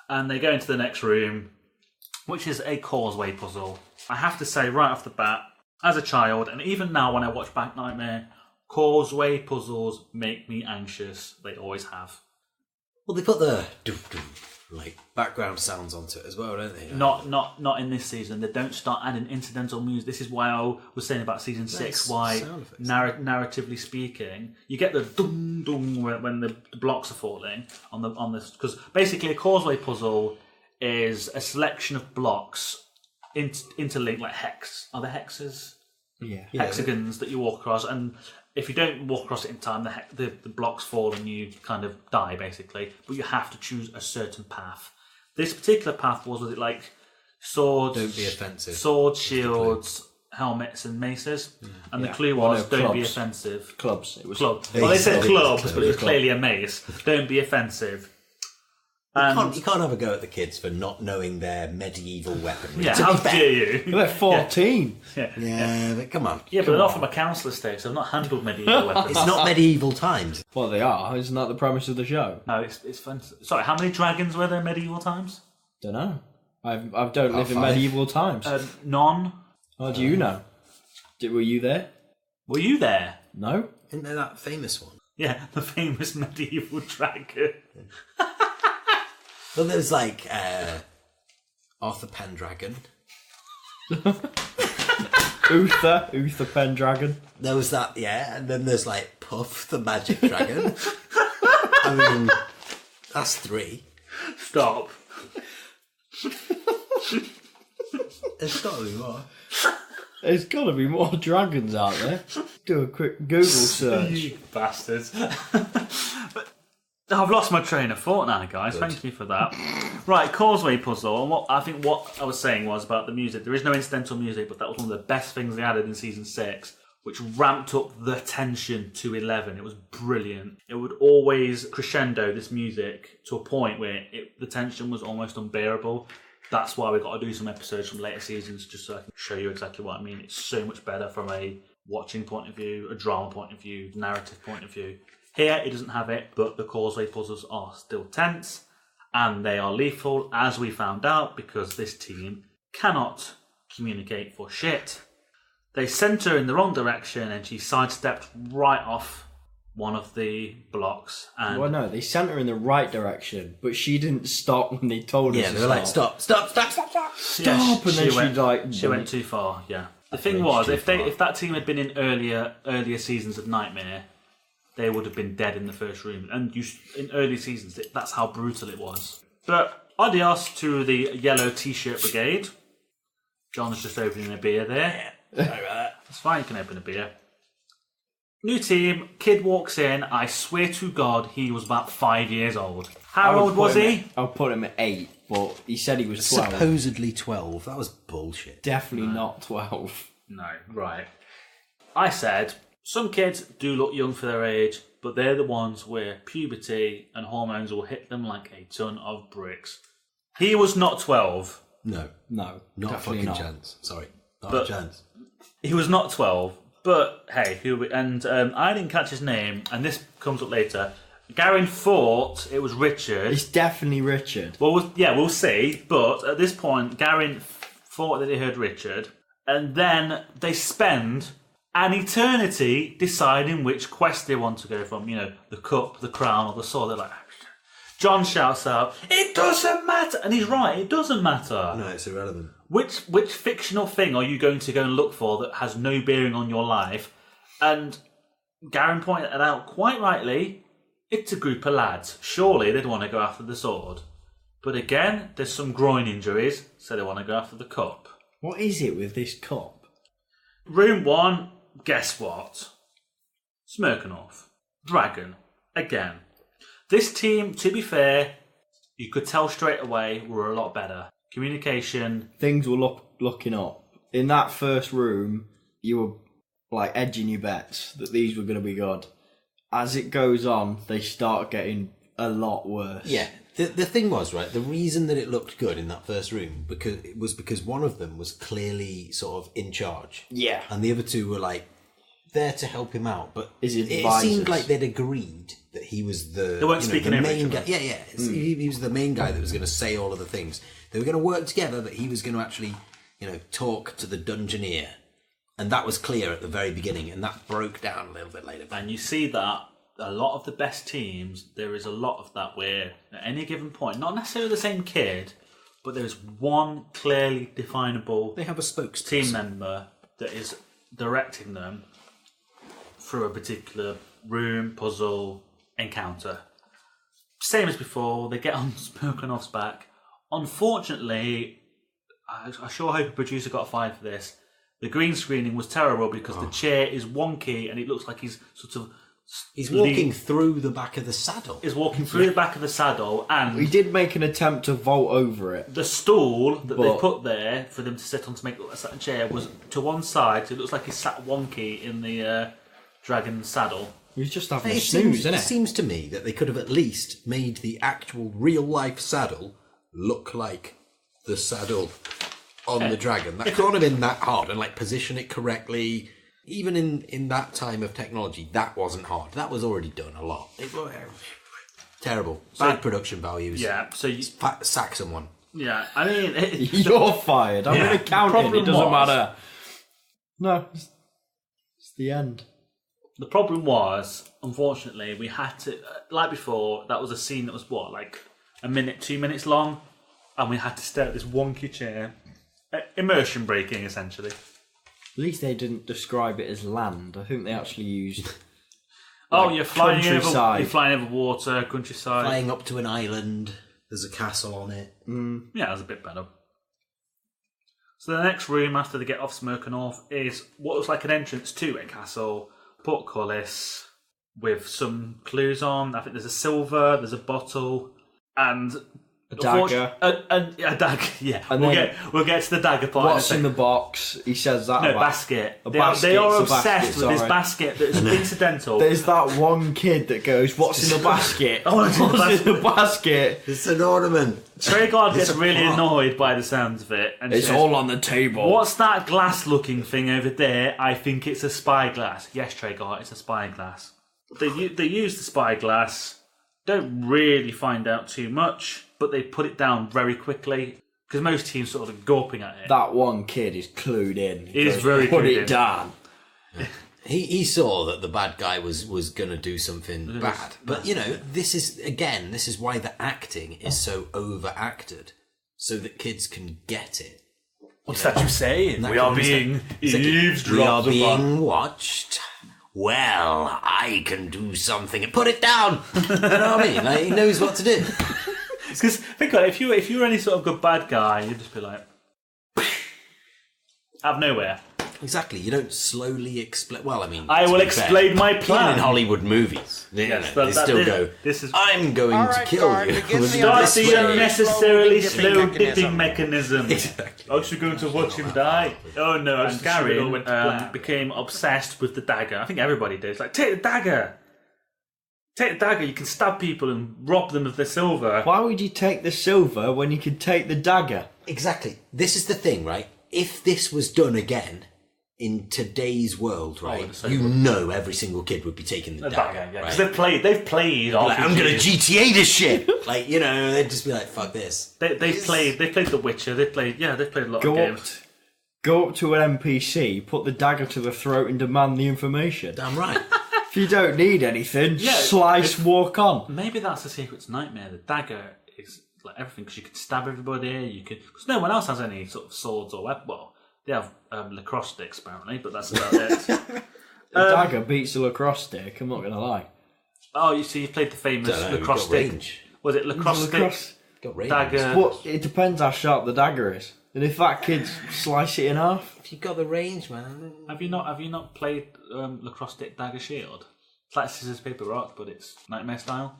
And they go into the next room, which is a causeway puzzle. I have to say, right off the bat, as a child, and even now when I watch back Knightmare, causeway puzzles make me anxious. They always have. Well, they put the like background sounds onto it as well, don't they? Not in this season. They don't start adding incidental music. This is why I was saying about season 6. Why narratively speaking, you get the dum dum when the blocks are falling on this, because basically a causeway puzzle is a selection of blocks interlinked like hex. Are there hexes? Yeah. Hexagons that you walk across, and if you don't walk across it in time, the blocks fall and you kind of die, basically. But you have to choose a certain path. This particular path was it like swords, don't be offensive. Swords, shields, helmets, and maces. And the clue was don't be offensive. Clubs. It was clubs. Well, they said clubs, but it was clearly a mace. Don't be offensive. You can't have a go at the kids for not knowing their medieval weaponry. Yeah, how dare you? They're 14. Yeah, but come on. Yeah, but they're not from a counsellor state, so I've not handled medieval weapons. It's not medieval times. Well, they are. Isn't that the premise of the show? No, it's fun. Sorry, how many dragons were there in medieval times? Don't know. I don't live in medieval times. None. How do you know? Were you there? Were you there? No. Isn't there that famous one? Yeah, the famous medieval dragon. Well, there's like Arthur Pendragon. Uther Pendragon. There was that, yeah, and then there's like Puff the Magic Dragon. I mean, that's 3. Stop. There's got to be more. There's got to be more dragons out there. Do a quick Google search. You bastards. But I've lost my train of thought now, guys. Good. Thank you for that. Right, causeway puzzle. And what I was saying was about the music. There is no incidental music, but that was one of the best things they added in season 6, which ramped up the tension to 11. It was brilliant. It would always crescendo this music to a point where the tension was almost unbearable. That's why we've got to do some episodes from later seasons, just so I can show you exactly what I mean. It's so much better from a watching point of view, a drama point of view, narrative point of view. Here, it doesn't have it, but the causeway puzzles are still tense, and they are lethal, as we found out, because this team cannot communicate for shit. They sent her in the wrong direction, and she sidestepped right off one of the blocks. And well, no, they sent her in the right direction, but she didn't stop when they told her to stop. Yeah, they were like, stop. Stop, and then she went too far, yeah. The thing was, if that team had been in earlier seasons of Knightmare, they would have been dead in the first room. And in early seasons, that's how brutal it was. But adios to the yellow t-shirt brigade. John's just opening a beer there. That's fine, you can open a beer. New team, kid walks in. I swear to God, he was about 5 years old. How old was he? I'll put him at 8, but he said he was 12. Supposedly 12. That was bullshit. Definitely not 12. No, right. I said, some kids do look young for their age, but they're the ones where puberty and hormones will hit them like a ton of bricks. He was not 12. No, not a fucking chance. Sorry, not a chance. He was not 12, but hey, I didn't catch his name, and this comes up later. Garin thought it was Richard. It's definitely Richard. Well, we'll see, but at this point, Garin thought that he heard Richard, and then they spend an eternity deciding which quest they want to go from. You know, the cup, the crown, or the sword. They're like, John shouts out, "It doesn't matter!" And he's right, it doesn't matter. No, it's irrelevant. Which fictional thing are you going to go and look for that has no bearing on your life? And Garin pointed it out quite rightly. It's a group of lads. Surely they'd want to go after the sword. But again, there's some groin injuries, so they want to go after the cup. What is it with this cup? Room 1, guess what? Smirkanov. Dragon. Again. This team, to be fair, you could tell straight away were a lot better. Communication. Things were looking up. In that first room, you were like edging your bets that these were going to be good. As it goes on, they start getting a lot worse. Yeah. The thing was, right, the reason that it looked good in that first room because one of them was clearly sort of in charge. Yeah. And the other two were like there to help him out, but it advisors. seemed like they'd agreed that he was the, they weren't speaking the over main each guy. other. Yeah. He was the main guy that was going to say all of the things. They were going to work together, but he was going to actually, talk to the dungeoneer. And that was clear at the very beginning, and that broke down a little bit later. And you see that a lot of the best teams, there is a lot of that where at any given point, not necessarily the same kid, but there's one clearly definable They have a spokesperson. team member that is directing them through a particular room, puzzle, encounter. Same as before, they get on Smirkanov's back. Unfortunately, I sure hope a producer got fired for this. The green screening was terrible because the chair is wonky and it looks like he's sort of... He's walking through the back of the saddle. He's walking through the back of the saddle, and He did make an attempt to vault over it. the stool that they put there for them to sit on to make it look like a satin chair was to one side, so it looks like he's sat wonky in the dragon saddle. He's just having a It snooze, seems, isn't it it? seems to me that they could have at least made the actual real-life saddle look like the saddle on the dragon. That can't have been that hard, and like position it correctly. Even in that time of technology, that wasn't hard. That was already done a lot. It was terrible. Bad production values. Yeah, so you, Sack someone. yeah, I mean, You're fired. I'm going to count it. problem It doesn't was- matter. No, it's the end. the problem was, unfortunately, we had to, like before, that was a scene that was what, like a minute, 2 minutes long, and we had to stare at this wonky chair. Immersion breaking, essentially. At least they didn't describe it as land. I think they actually used. Oh, you're flying countryside. over water, countryside. Flying up to an island. There's a castle on it. Yeah, that's a bit better. So the next room after they get off Smirkanov is what looks like an entrance to a castle, portcullis, with some clues on. I think there's a silver, there's a bottle, and A dagger. A dagger, yeah. And We'll get to the dagger part. What's in the box? He says that. No, about- basket. A They basket, are it's a obsessed basket, with this sorry. basket that is incidental. There's that one kid that goes, "What's in the basket? What's in the What's in the basket? It's an ornament. Traegard gets It's a really prop. annoyed by the sounds of it. And It's says, all on the table." "What's that glass-looking thing over there? I think it's a spyglass." Yes, Traegard, it's a spyglass. They use the spyglass. Don't really find out too much, but they put it down very quickly because most teams sort of gawping at it. That one kid is clued in. He is very Put clued it in. down. He saw that the bad guy was going to do something bad. But, you know, this is why the acting is so overacted, so that kids can get it. What's that you say? That We are kind of being stuff. It's like, eavesdropped we are upon. being watched. Well, I can do something and put it down. You know what I mean? Like, he knows what to do. Because think about it, if you were any sort of good bad guy, you'd just be like, out of nowhere. Exactly. You don't slowly explain. Well, I mean, I to will be fair, explain my even plan. in Hollywood movies, you know, but they still this- go. this is- I'm going All to right, kill guard, you. begin the Start This the way. unnecessarily Slow slow dipping dipping mechanism. Exactly. I was going to watch him die. Oh no, and Garin went to plan. became obsessed with the dagger. I think everybody did. It's like, take the dagger! Take the dagger, you can stab people and rob them of their silver. Why would you take the silver when you could take the dagger? Exactly. This is the thing, right? If this was done again in today's world, right, so you good. know every single kid would be taking the dagger. Dagger, yeah. right? Because they've played Like, I'm going to RPGs. GTA this shit. Like, you know, they'd just be like, fuck this. They've played The Witcher, they've played a lot of games. Go up to an NPC, put the dagger to the throat and demand the information. Damn right. If you don't need anything, Yeah, slice, walk on. Maybe that's the secret to Knightmare. The dagger is like everything because you can stab everybody. You can because no one else has any sort of swords or weapons. Well, they have lacrosse sticks apparently, but that's about it. The dagger beats the lacrosse stick, I'm not going to lie. Oh, you see, you played the famous Don't know, lacrosse you've got stick. range. Was it lacrosse stick? Lacrosse. Got range. Dagger. But it depends how sharp the dagger is. And if that kid slice it in half, If you got the range, man. Have you not played lacrosse stick dagger shield? It's like scissors paper rock, but it's Knightmare style.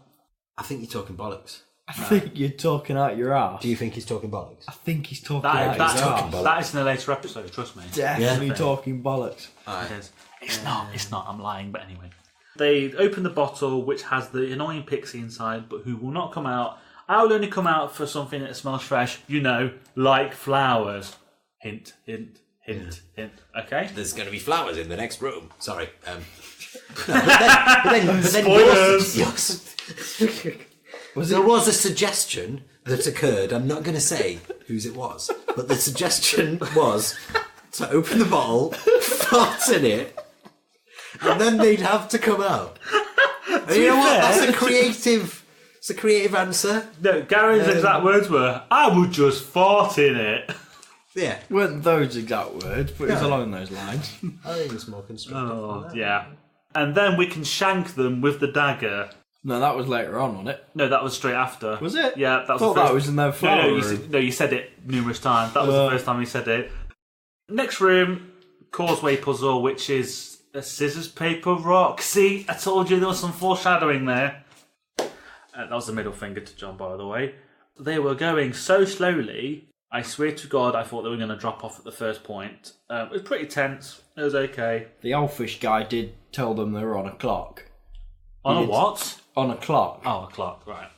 I think you're talking bollocks. I think you're talking out your ass. Do you think he's talking bollocks? I think he's talking That, out his that, ass. that is in a later episode. Trust me. Definitely Yeah. talking bollocks. It is. It's not. It's not. I'm lying. But anyway, they open the bottle, which has the annoying pixie inside, but who will not come out. I will only come out for something that smells fresh. You know, like flowers. Hint, hint, hint, hint. Okay. There's going to be flowers in the next room. Sorry. No, but then Spoilers. there was a suggestion that occurred. I'm not going to say whose it was, but the suggestion was to open the bottle, fart in it, and then they'd have to come out. And you know what? fair- That's a creative. It's a creative answer. No, Gary's exact words were, "I would just fart in it." Yeah, Weren't those exact words, but it's No. along those lines. I think it's more constructive. Oh, yeah. And then we can shank them with the dagger. No, that was later on, wasn't it? No, that was straight after. Was it? Yeah, that was Thought the first... that was in their flower no, room. you said it numerous times. That was the first time you said it. Next room, causeway puzzle, which is a scissors, paper, rock. See, I told you there was some foreshadowing there. That was the middle finger to John, by the way. They were going so slowly, I swear to God, I thought they were going to drop off at the first point. It was pretty tense. It was okay. The elfish guy did tell them they were on a clock. On a did. what? On a clock. Oh, a clock, right.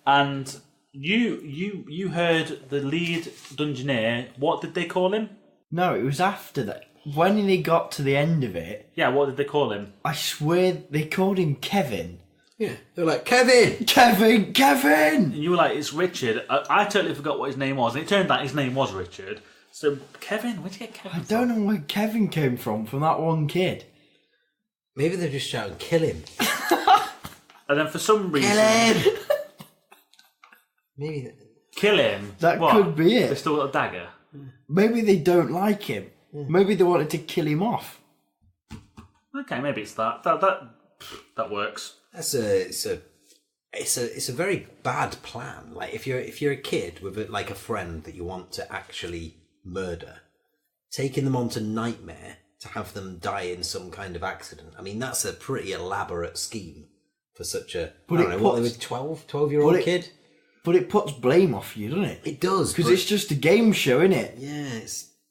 And you heard the lead dungeoneer. What did they call him? No, it was after that. When he got to the end of it, Yeah, what did they call him? I swear they called him Kevin. Yeah, they're like, Kevin! Kevin! Kevin! And you were like, it's Richard. I totally forgot what his name was. And it turned out his name was Richard. So, Kevin? Where'd you get Kevin I don't know where Kevin came from that one kid. Maybe they're just shouting, kill him. And then for some reason... Kill him! Maybe... Kill him? That What? could be it. They still got a dagger? Maybe they don't like him. Maybe they wanted to kill him off. Okay, maybe it's that. That works. It's a very bad plan. Like if you're a kid with a friend that you want to actually murder, taking them onto Knightmare to have them die in some kind of accident. I mean, that's a pretty elaborate scheme for such a But I don't it know, what they were puts- 12-year-old but it- kid. But it puts blame off you, doesn't it? It does Because but- it's just a game show, isn't it? yeah,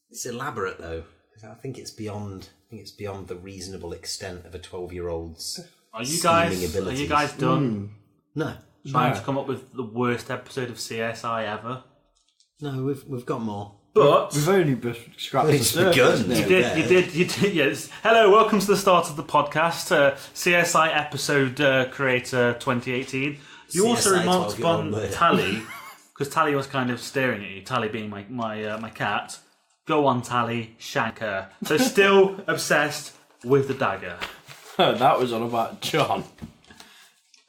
it's elaborate though. I think it's beyond the reasonable extent of a 12-year-old's. Are you scheming guys abilities. done No, trying to come up with the worst episode of CSI ever? no, we've got more. But... We've only just scratched the It's surface. begun. now. You did, yes. Hello, welcome to the start of the podcast, CSI episode creator 2018. You also CSI remarked 12-year-old upon murder. Tally, because Tally was kind of staring at you, Tally being my cat. Go on, Tally, shank her. So still obsessed with the dagger. That was on about John.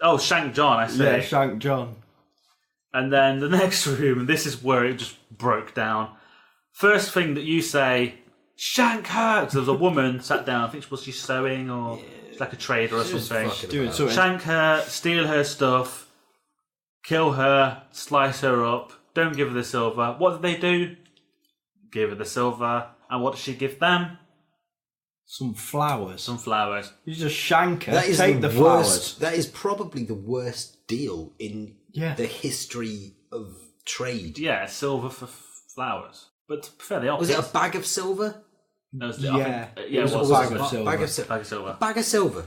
Oh, shank John, I say. Yeah, Shank John. And then the next room, and this is where it just broke down. First thing that you say, shank her! Because there was a woman sat down, I think she was sewing or she's like a trader or something. Doing something. Shank her, steal her stuff, kill her, slice her up, don't give her the silver. What did they do? Give her the silver. And what did she give them? Some flowers. Some flowers. You just shank her, That is take the worst. flowers. That is probably the worst deal in Yeah. the history of trade. Yeah, silver for flowers. But to be fair, the Was it opposite. a bag of silver? No, it was Yeah. yeah, It was a was. bag of silver. Bag of, Bag of silver. bag of silver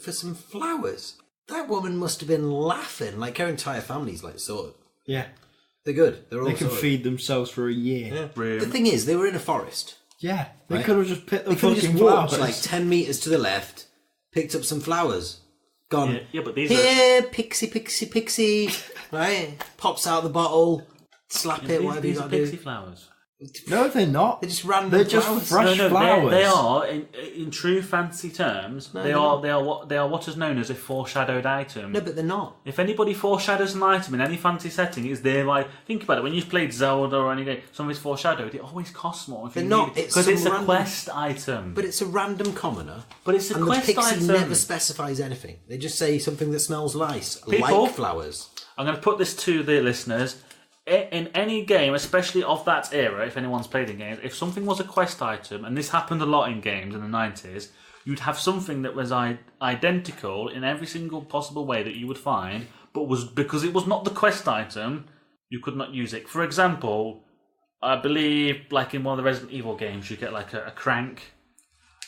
for some flowers. That woman must have been laughing. Like her entire family's like sorted. Yeah. They're good. They're all They can sorted. feed themselves for a year. Yeah. Room. The thing is, they were in a forest. Yeah. They Right. could have just picked the They could have fucking just walked flowers. like 10 metres to the left, picked up some flowers, gone, Yeah, but these here, pixie, pixie, pixie, right? Pops out the bottle, slap it, whatever you These are got to pixie do. flowers. No, they're not. They're just random They're just flowers. fresh flowers. They are in true fantasy terms. They are what is known as a foreshadowed item. No, but they're not. If anybody foreshadows an item in any fantasy setting, it's there. Like think about it. When you've played Zelda or any game, something's foreshadowed. It always costs more. If They're you not. need it, It's because it's some a random- quest item. But it's a random commoner. But it's a and quest the pixie item. never specifies anything. They just say something that smells nice, People- like flowers. I'm going to put this to the listeners. In any game, especially of that era, if anyone's played in games, if something was a quest item, and this happened a lot in games in the 90s, you'd have something that was identical in every single possible way that you would find, but was because it was not the quest item, you could not use it. For example, I believe, like in one of the Resident Evil games, you get like a crank.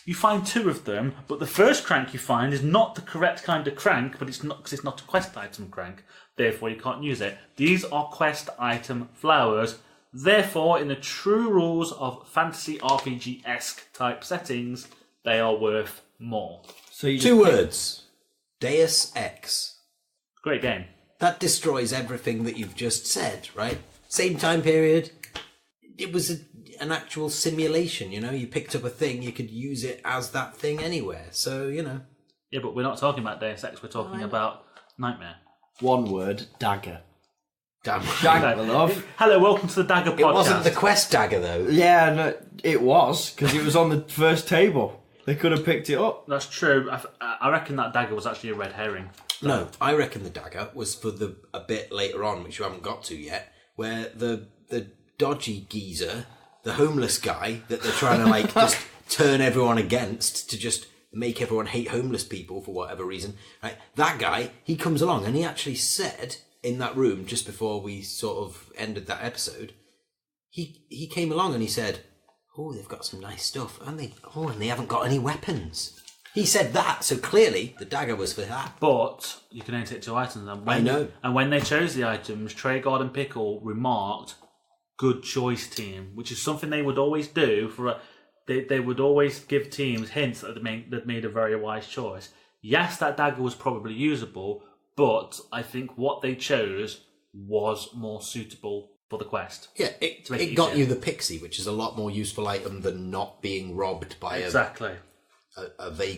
You find two of them, but the first crank you find is not the correct kind of crank, but it's not because it's not a quest item crank. Therefore, you can't use it. These are quest item flowers. Therefore, in the true rules of fantasy RPG-esque type settings, they are worth more. So you Two words. Deus Ex. Great game. That destroys everything that you've just said, right? Same time period. It was an actual simulation, you know? You picked up a thing, you could use it as that thing anywhere. So, you know, Yeah, but we're not talking about Deus Ex. We're talking about Knightmare. One word, dagger. Damn. Dagger, love. Hello, welcome to the Dagger podcast. It wasn't the quest dagger, though. Yeah, no, it was, because it was on the first table. They could have picked it up. That's true. I reckon that dagger was actually a red herring. No, I reckon the dagger was for a bit later on, which you haven't got to yet, where the dodgy geezer, the homeless guy that they're trying to just turn everyone against to just make everyone hate homeless people for whatever reason. Right? That guy, he comes along and he actually said in that room just before we sort of ended that episode, he came along and he said, "Oh, they've got some nice stuff, and they haven't got any weapons." He said that, so clearly the dagger was for that. But you can only take 2 items. And when, I know. And when they chose the items, Trey and Pickle remarked, "Good choice, team," which is something they would always do. They would always give teams hints that they'd made a very wise choice. Yes, that dagger was probably usable, but I think what they chose was more suitable for the quest. Yeah, it got you the pixie, which is a lot more useful item than not being robbed by a vagrant.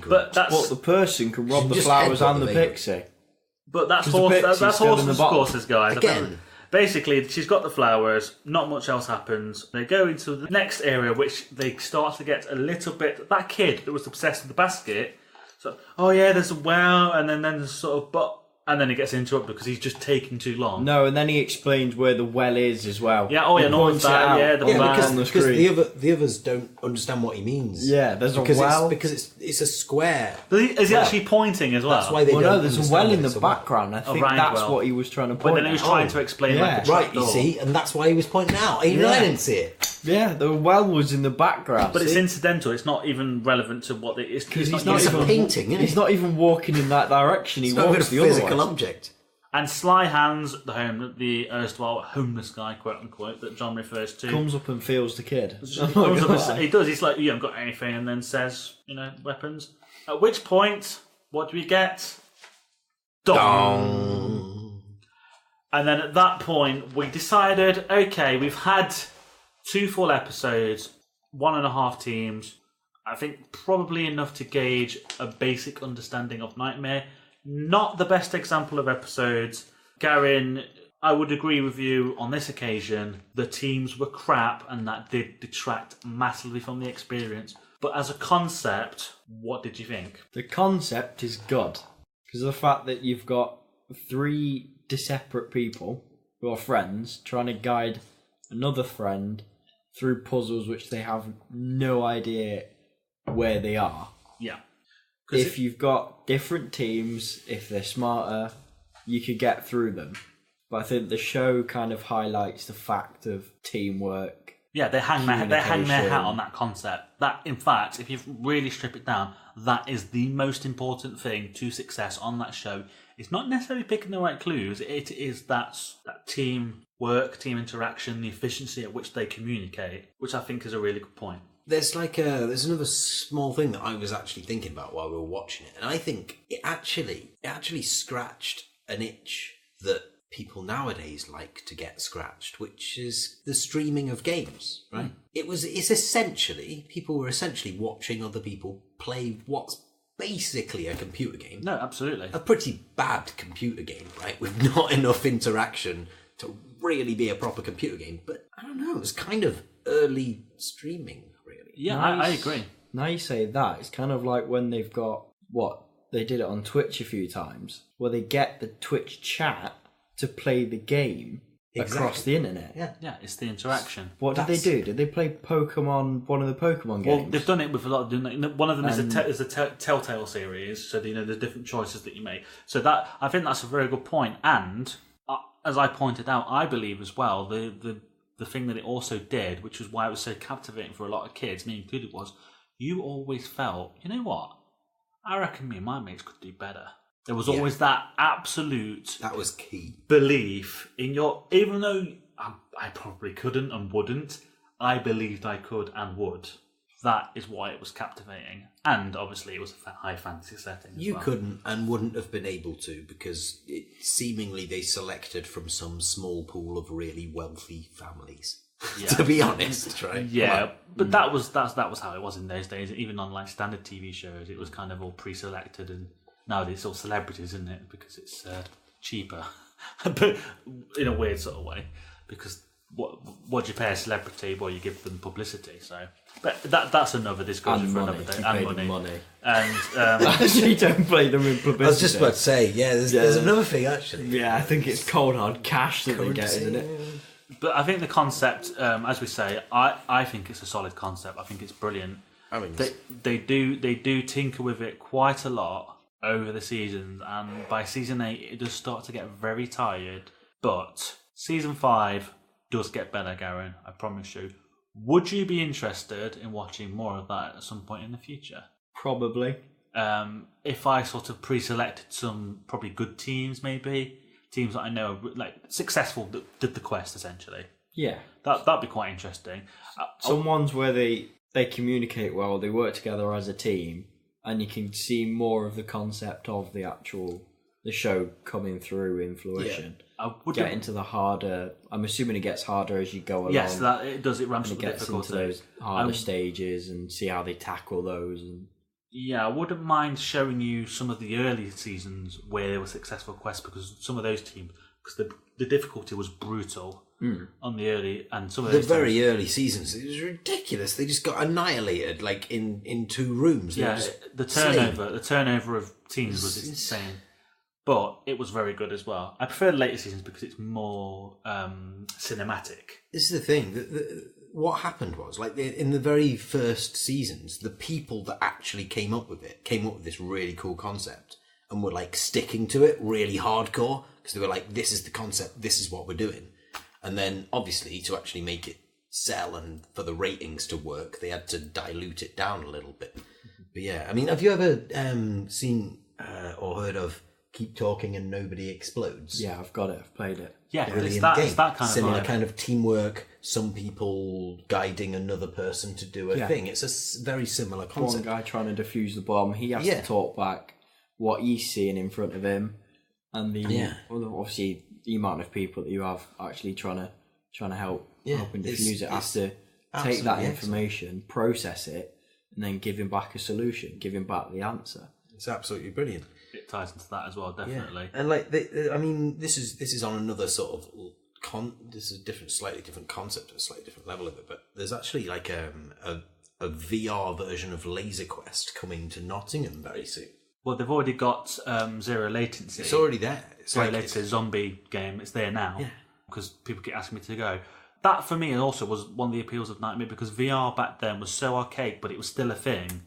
But that's the person can rob the just flowers headbutt and the vagrant. pixie. But that's the pixie's that's still in horses the and bottom. horses, guys. Again. Basically, she's got the flowers, not much else happens. They go into the next area, which they start to get a little bit... That kid that was obsessed with the basket, so, oh yeah, there's a well, and then there's sort of... And then he gets interrupted because he's just taking too long. No, and then he explains where the well is as well. Yeah, oh yeah, He and all points that, it out. yeah, the well on the because screen. the others don't understand what he means. Yeah, there's because a well. because it's a square. Is he actually pointing as well? That's why they Well, don't no, there's a understand well in it, the it's a well. background. I think round that's well. what he was trying to But point then he was out. trying to explain yeah. like a Right, you trapdoor. see, and that's why he was pointing out. Even I didn't see it. Yeah, the well was in the background. But it's see? incidental. It's not even relevant to what it is. Because It's he's not not It's useful. a painting, isn't He's it? not even walking in that direction. He It's not even a walks the other physical way. object. And Sly Hands, the erstwhile homeless guy, quote unquote, that John refers to, Comes up and feels the kid. comes up and he does. He's like, "You haven't got anything," and then says, weapons. At which point, what do we get? Dong. And then at that point, we decided, okay, we've had 2 full episodes, 1.5 teams. I think probably enough to gauge a basic understanding of Knightmare. Not the best example of episodes. Garin, I would agree with you on this occasion. The teams were crap and that did detract massively from the experience. But as a concept, what did you think? The concept is good. Because of the fact that you've got 3 separate people who are friends trying to guide another friend through puzzles which they have no idea where they are. Yeah. If you've got different teams, if they're smarter, you could get through them. But I think the show kind of highlights the fact of teamwork. Yeah, they hang their hat Communication. on that concept. That, in fact, if you really strip it down, that is the most important thing to success on that show. It's not necessarily picking the right clues. It is that team work, team interaction, the efficiency at which they communicate, which I think is a really good point. There's there's another small thing that I was actually thinking about while we were watching it, and I think it actually scratched an itch that people nowadays like to get scratched, which is the streaming of games, right? People were essentially watching other people play what's basically a computer game. No, absolutely. A pretty bad computer game, right? With not enough interaction to really be a proper computer game. But I don't know, it was kind of early streaming, really. Yeah, Nice. I agree. Now you say that, it's kind of like when they've got, they did it on Twitch a few times, where they get the Twitch chat to play the game across the internet. Yeah. Yeah, it's the interaction. What did they do? Did they play Pokemon, one of the Pokemon games? Well, they've done it with a lot of... One of them is a Telltale series, so there's different choices that you make. So that I think that's a very good point. And, as I pointed out, I believe as well, the thing that it also did, which was why it was so captivating for a lot of kids, me included, was you always felt, you know what? I reckon me and my mates could do better. There was always that absolute... That was key. ...belief in your... Even though I probably couldn't and wouldn't, I believed I could and would. That is why it was captivating. And obviously it was a high fantasy setting as You well. couldn't and wouldn't have been able to, because seemingly they selected from some small pool of really wealthy families. Yeah. To be honest, right? Yeah, but that was how it was in those days. Even on like standard TV shows, it was kind of all pre-selected and nowadays it's all celebrities, isn't it? Because it's cheaper, but in a weird sort of way. Because what do you pay a celebrity? Well, you give them publicity. So, but that's another discussion for another day. And money. And you don't play them in publicity. I was just about to say, there's another thing actually. Yeah, I think it's cold hard cash that they get, isn't it? But I think the concept, as we say, I think it's a solid concept. I think it's brilliant. I mean, they do tinker with it quite a lot over the seasons, and by season 8 it does start to get very tired. But season 5 does get better, Garin. I promise you. Would you be interested in watching more of that at some point in the future? Probably. If I sort of pre-selected some probably good teams, maybe teams that I know are like successful that did the quest essentially. Yeah, that'd be quite interesting. Some ones where they communicate well, they work together as a team, and you can see more of the concept of the show coming through in fruition. Get into the harder. I'm assuming it gets harder as you go along. Yes, that it does. It ramps up the difficulty. It gets into those harder stages and see how they tackle those. And yeah, I wouldn't mind showing you some of the early seasons where there were successful quests, because some of those teams, because the difficulty was brutal on the early, and some of those very early seasons, it was ridiculous. They just got annihilated like in 2 rooms. Yeah, the turnover of teams was insane. But it was very good as well. I prefer the later seasons because it's more cinematic. This is the thing. What happened was, like, in the very first seasons, the people that actually came up with this really cool concept and were, like, sticking to it really hardcore, because they were like, this is the concept, this is what we're doing. And then, obviously, to actually make it sell and for the ratings to work, they had to dilute it down a little bit. But yeah, I mean, have you ever seen or heard of Keep Talking and Nobody Explodes? Yeah, I've got it. I've played it. Yeah, it's that kind of similar kind of teamwork. Some people guiding another person to do a thing. It's a very similar concept. One guy trying to defuse the bomb, he has to talk back what he's seeing in front of him, and obviously the amount of people that you have actually trying to help and defuse it has to take that information, process it, and then give him back a solution, give him back the answer. It's absolutely brilliant. It ties into that as well, definitely. Yeah. And like, I mean, this is on another sort of this is a slightly different concept, a slightly different level of it. But there's actually like a VR version of Laser Quest coming to Nottingham very soon. Well, they've already got zero latency. It's already there. It's zero latency zombie game. It's there now because people keep asking me to go. That for me also was one of the appeals of Knightmare, because VR back then was so archaic, but it was still a thing.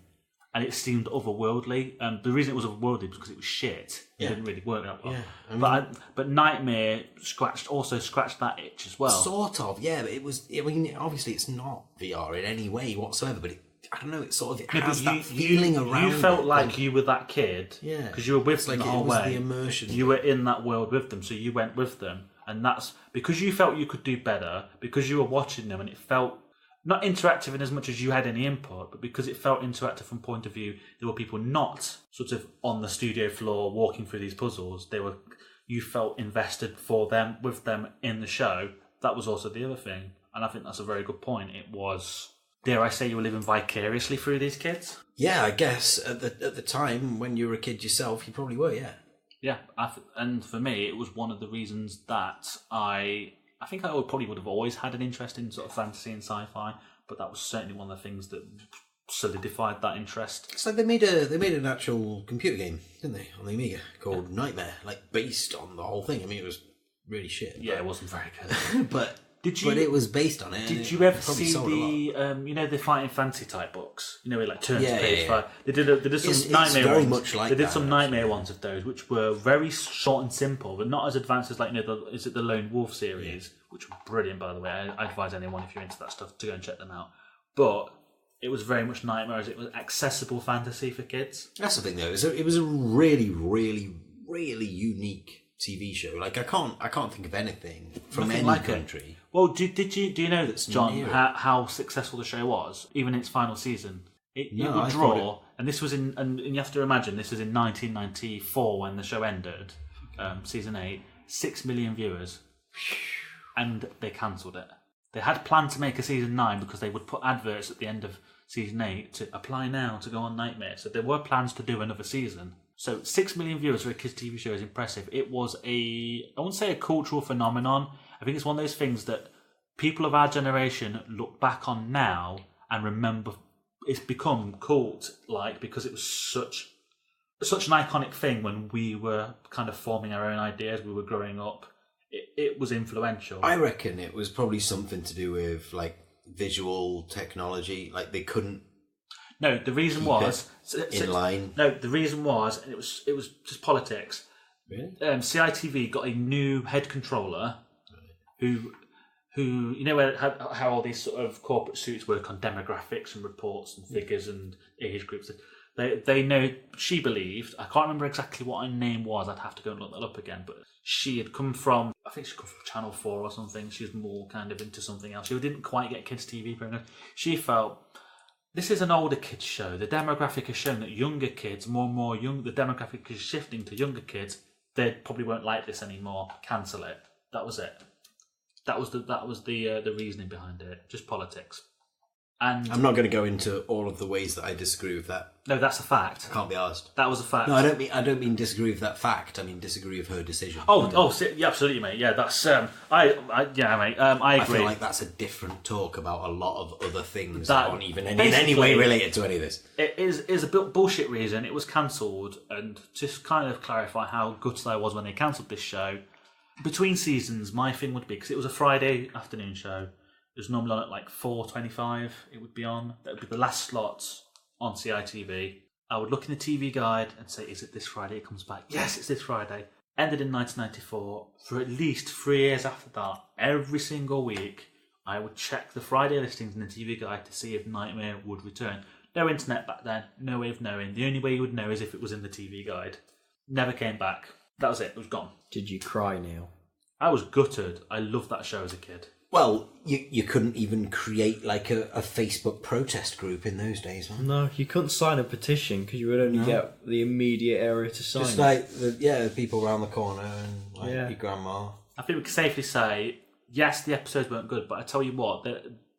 And it seemed otherworldly. The reason it was otherworldly was because it was shit. It didn't really work that well. Yeah, I mean, but Knightmare scratched that itch as well. Sort of, yeah. But it was. I mean, obviously, it's not VR in any way whatsoever. But I don't know. It has that feeling around. You felt like you were that kid, because you were with them the whole way. The immersion. You were in that world with them, so you went with them, and that's because you felt you could do better, because you were watching them, and it felt. Not interactive in as much as you had any input, but because it felt interactive from point of view, there were people not sort of on the studio floor walking through these puzzles. You felt invested with them in the show. That was also the other thing, and I think that's a very good point. It was, dare I say, you were living vicariously through these kids. Yeah, I guess at the time when you were a kid yourself, you probably were. Yeah. Yeah, and for me, it was one of the reasons that I think I probably would have always had an interest in sort of fantasy and sci-fi, but that was certainly one of the things that solidified that interest. It's like they made an actual computer game, didn't they, on the Amiga called Knightmare, like based on the whole thing. I mean, it was really shit. Yeah, it wasn't very good. but it was based on it. Did you ever see the Fighting Fantasy type books? You know, it like turns to page 5. They did some Knightmare very ones. Much like they did that, some Knightmare ones of those, which were very short and simple, but not as advanced as the Lone Wolf series, which were brilliant, by the way. I advise anyone, if you're into that stuff, to go and check them out. But it was very much Knightmare, as it was accessible fantasy for kids. That's the thing, though. It was a really, really, really unique TV show. Like I can't think of anything from any country. Well, do you know that, John, how successful the show was, even in its final season? It would draw, and this was and you have to imagine this was in 1994 when the show ended, season 8, 6 million viewers, and they cancelled it. They had planned to make a season 9 because they would put adverts at the end of season 8 to apply now to go on Knightmare. So there were plans to do another season, So 6 million viewers for a kids' TV show is impressive. It was I wouldn't say a cultural phenomenon. I think it's one of those things that people of our generation look back on now and remember. It's become cult-like because it was such an iconic thing when we were kind of forming our own ideas. We were growing up. It was influential. I reckon it was probably something to do with like visual technology. Like they couldn't. No, the reason was in line. No, the reason was it was just politics. Really? CITV got a new head controller who you know how all these sort of corporate suits work on demographics and reports and figures and age groups. They know, she believed, I can't remember exactly what her name was, I'd have to go and look that up again, but she had come from, I think she come from Channel 4 or something. She was more kind of into something else. She didn't quite get kids' TV programs. She felt, this is an older kids show. The demographic has shown that younger kids, more and more the demographic is shifting to younger kids. They probably won't like this anymore. Cancel it. That was it. That was the reasoning behind it. Just politics. And I'm not going to go into all of the ways that I disagree with that. No, that's a fact. I can't be asked. That was a fact. No, I don't mean disagree with that fact. I mean disagree with her decision. Yeah, absolutely, mate. Yeah, that's mate. I agree. I feel like that's a different talk about a lot of other things that aren't even in any way related to any of this. It is a bullshit reason. It was cancelled, and just kind of clarify how gutted I was when they cancelled this show. Between seasons, my thing would be, because it was a Friday afternoon show. It was normally on at like 4:25. It would be on. That would be the last slots on CITV. I would look in the TV guide and say, "Is it this Friday?" It comes back. Yes, it's this Friday. Ended in 1994. For at least 3 years after that, every single week, I would check the Friday listings in the TV guide to see if Knightmare would return. No internet back then. No way of knowing. The only way you would know is if it was in the TV guide. Never came back. That was it. It was gone. Did you cry, Neil? I was gutted. I loved that show as a kid. Well, you couldn't even create like a Facebook protest group in those days, man. No, you couldn't sign a petition because you would only get the immediate area to sign. Just like the people around the corner and your grandma. I think we can safely say, yes, the episodes weren't good, but I tell you what,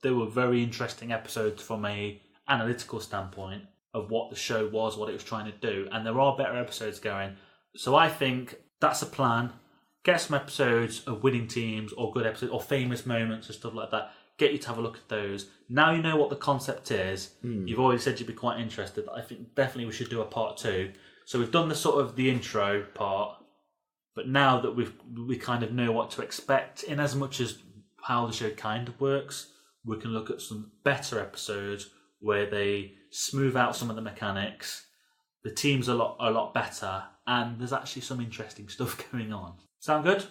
they were very interesting episodes from a analytical standpoint of what the show was, what it was trying to do, and there are better episodes going. So I think that's a plan. Get some episodes of winning teams or good episodes or famous moments and stuff like that. Get you to have a look at those. Now you know what the concept is. You've already said you'd be quite interested. I think definitely we should do a part 2. So we've done the intro part, but now that we kind of know what to expect, in as much as how the show kind of works, we can look at some better episodes where they smooth out some of the mechanics. The teams are a lot better, and there's actually some interesting stuff going on. Sound good?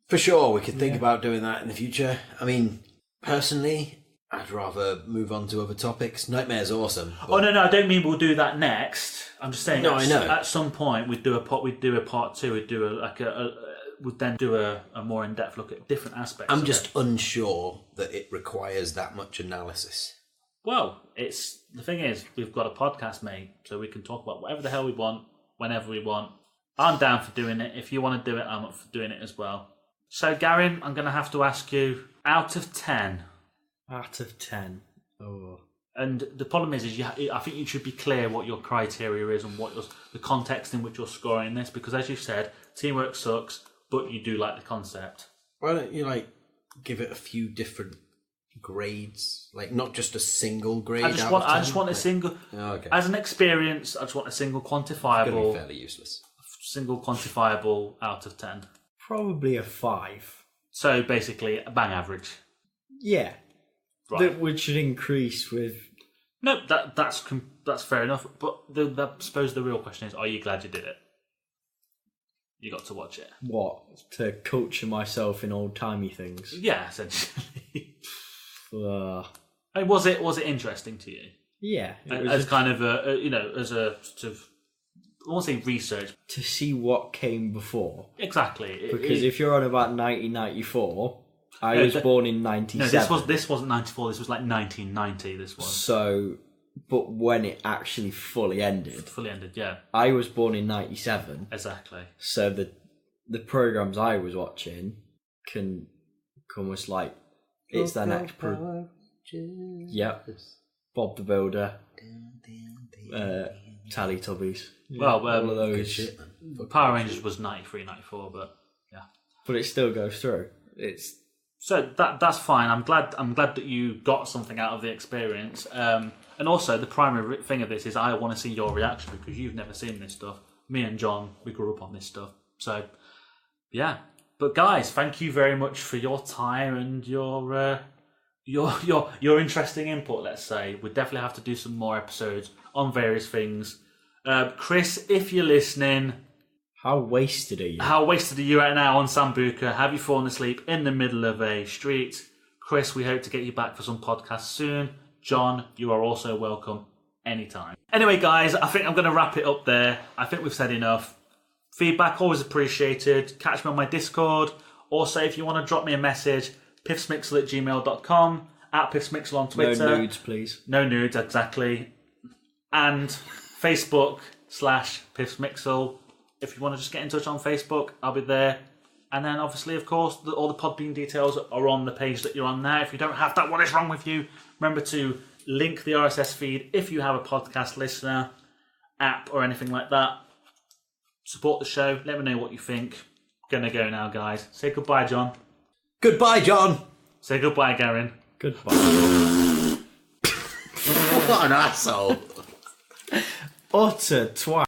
For sure, we could think about doing that in the future. I mean, personally, I'd rather move on to other topics. Nightmare's awesome. Oh no, I don't mean we'll do that next. I'm just saying. No, I know. At some point, we'd do a part 2. We'd then do a more in-depth look at different aspects. I'm just unsure that it requires that much analysis. Well, the thing is, we've got a podcast, mate, so we can talk about whatever the hell we want, whenever we want. I'm down for doing it. If you want to do it, I'm up for doing it as well. So, Garin, I'm going to have to ask you, out of 10. Out of 10. Oh. And the problem is I think you should be clear what your criteria is and what the context in which you're scoring this, because as you said, teamwork sucks, but you do like the concept. Why don't you give it a few different grades, not just a single grade? I just want a single. Oh, okay. As an experience, I just want a single quantifiable. It's going to be fairly useless. Single quantifiable out of 10. Probably a 5. So basically, a bang average. Yeah. Right. Which should increase with. No, that's fair enough. But I suppose the real question is: are you glad you did it? You got to watch it. What? To culture myself in old timey things. Yeah, essentially. Was it interesting to you? Yeah. As kind of as a sort of, I won't say research. To see what came before. Exactly. Because if you're on about 1994, I was born in 97. No, this wasn't 94, this was 1990, this was. So, but when it actually fully ended. Fully ended, yeah. I was born in 97. Exactly. So the programmes I was watching can almost it's their next program. Yep. Bob the Builder, Teletubbies. Well, all of Good those. shit, man. Power Rangers was 93, 94, but yeah. But it still goes through. It's So that's fine. I'm glad that you got something out of the experience. And also, the primary thing of this is I want to see your reaction because you've never seen this stuff. Me and John, we grew up on this stuff. So, yeah. But guys, thank you very much for your time and your interesting input. Let's say we definitely have to do some more episodes on various things. Chris, if you're listening, how wasted are you? how wasted are you right now on Sambuca? Have you fallen asleep in the middle of a street? Chris, we hope to get you back for some podcasts soon. John, you are also welcome anytime. Anyway, guys, I think I'm going to wrap it up there. I think we've said enough. Feedback always appreciated. Catch me on my Discord. Also, if you want to drop me a message, piffsmixel@gmail.com, @piffsmixel on Twitter. No nudes, please. No nudes, exactly. And Facebook/piffsmixel. If you want to just get in touch on Facebook, I'll be there. And then, obviously, of course, all the Podbean details are on the page that you're on now. If you don't have that, what is wrong with you? Remember to link the RSS feed if you have a podcast listener, app, or anything like that. Support the show. Let me know what you think. Gonna go now, guys. Say goodbye, John. Goodbye, John. Say goodbye, Garin. Goodbye. What an asshole. Utter twat.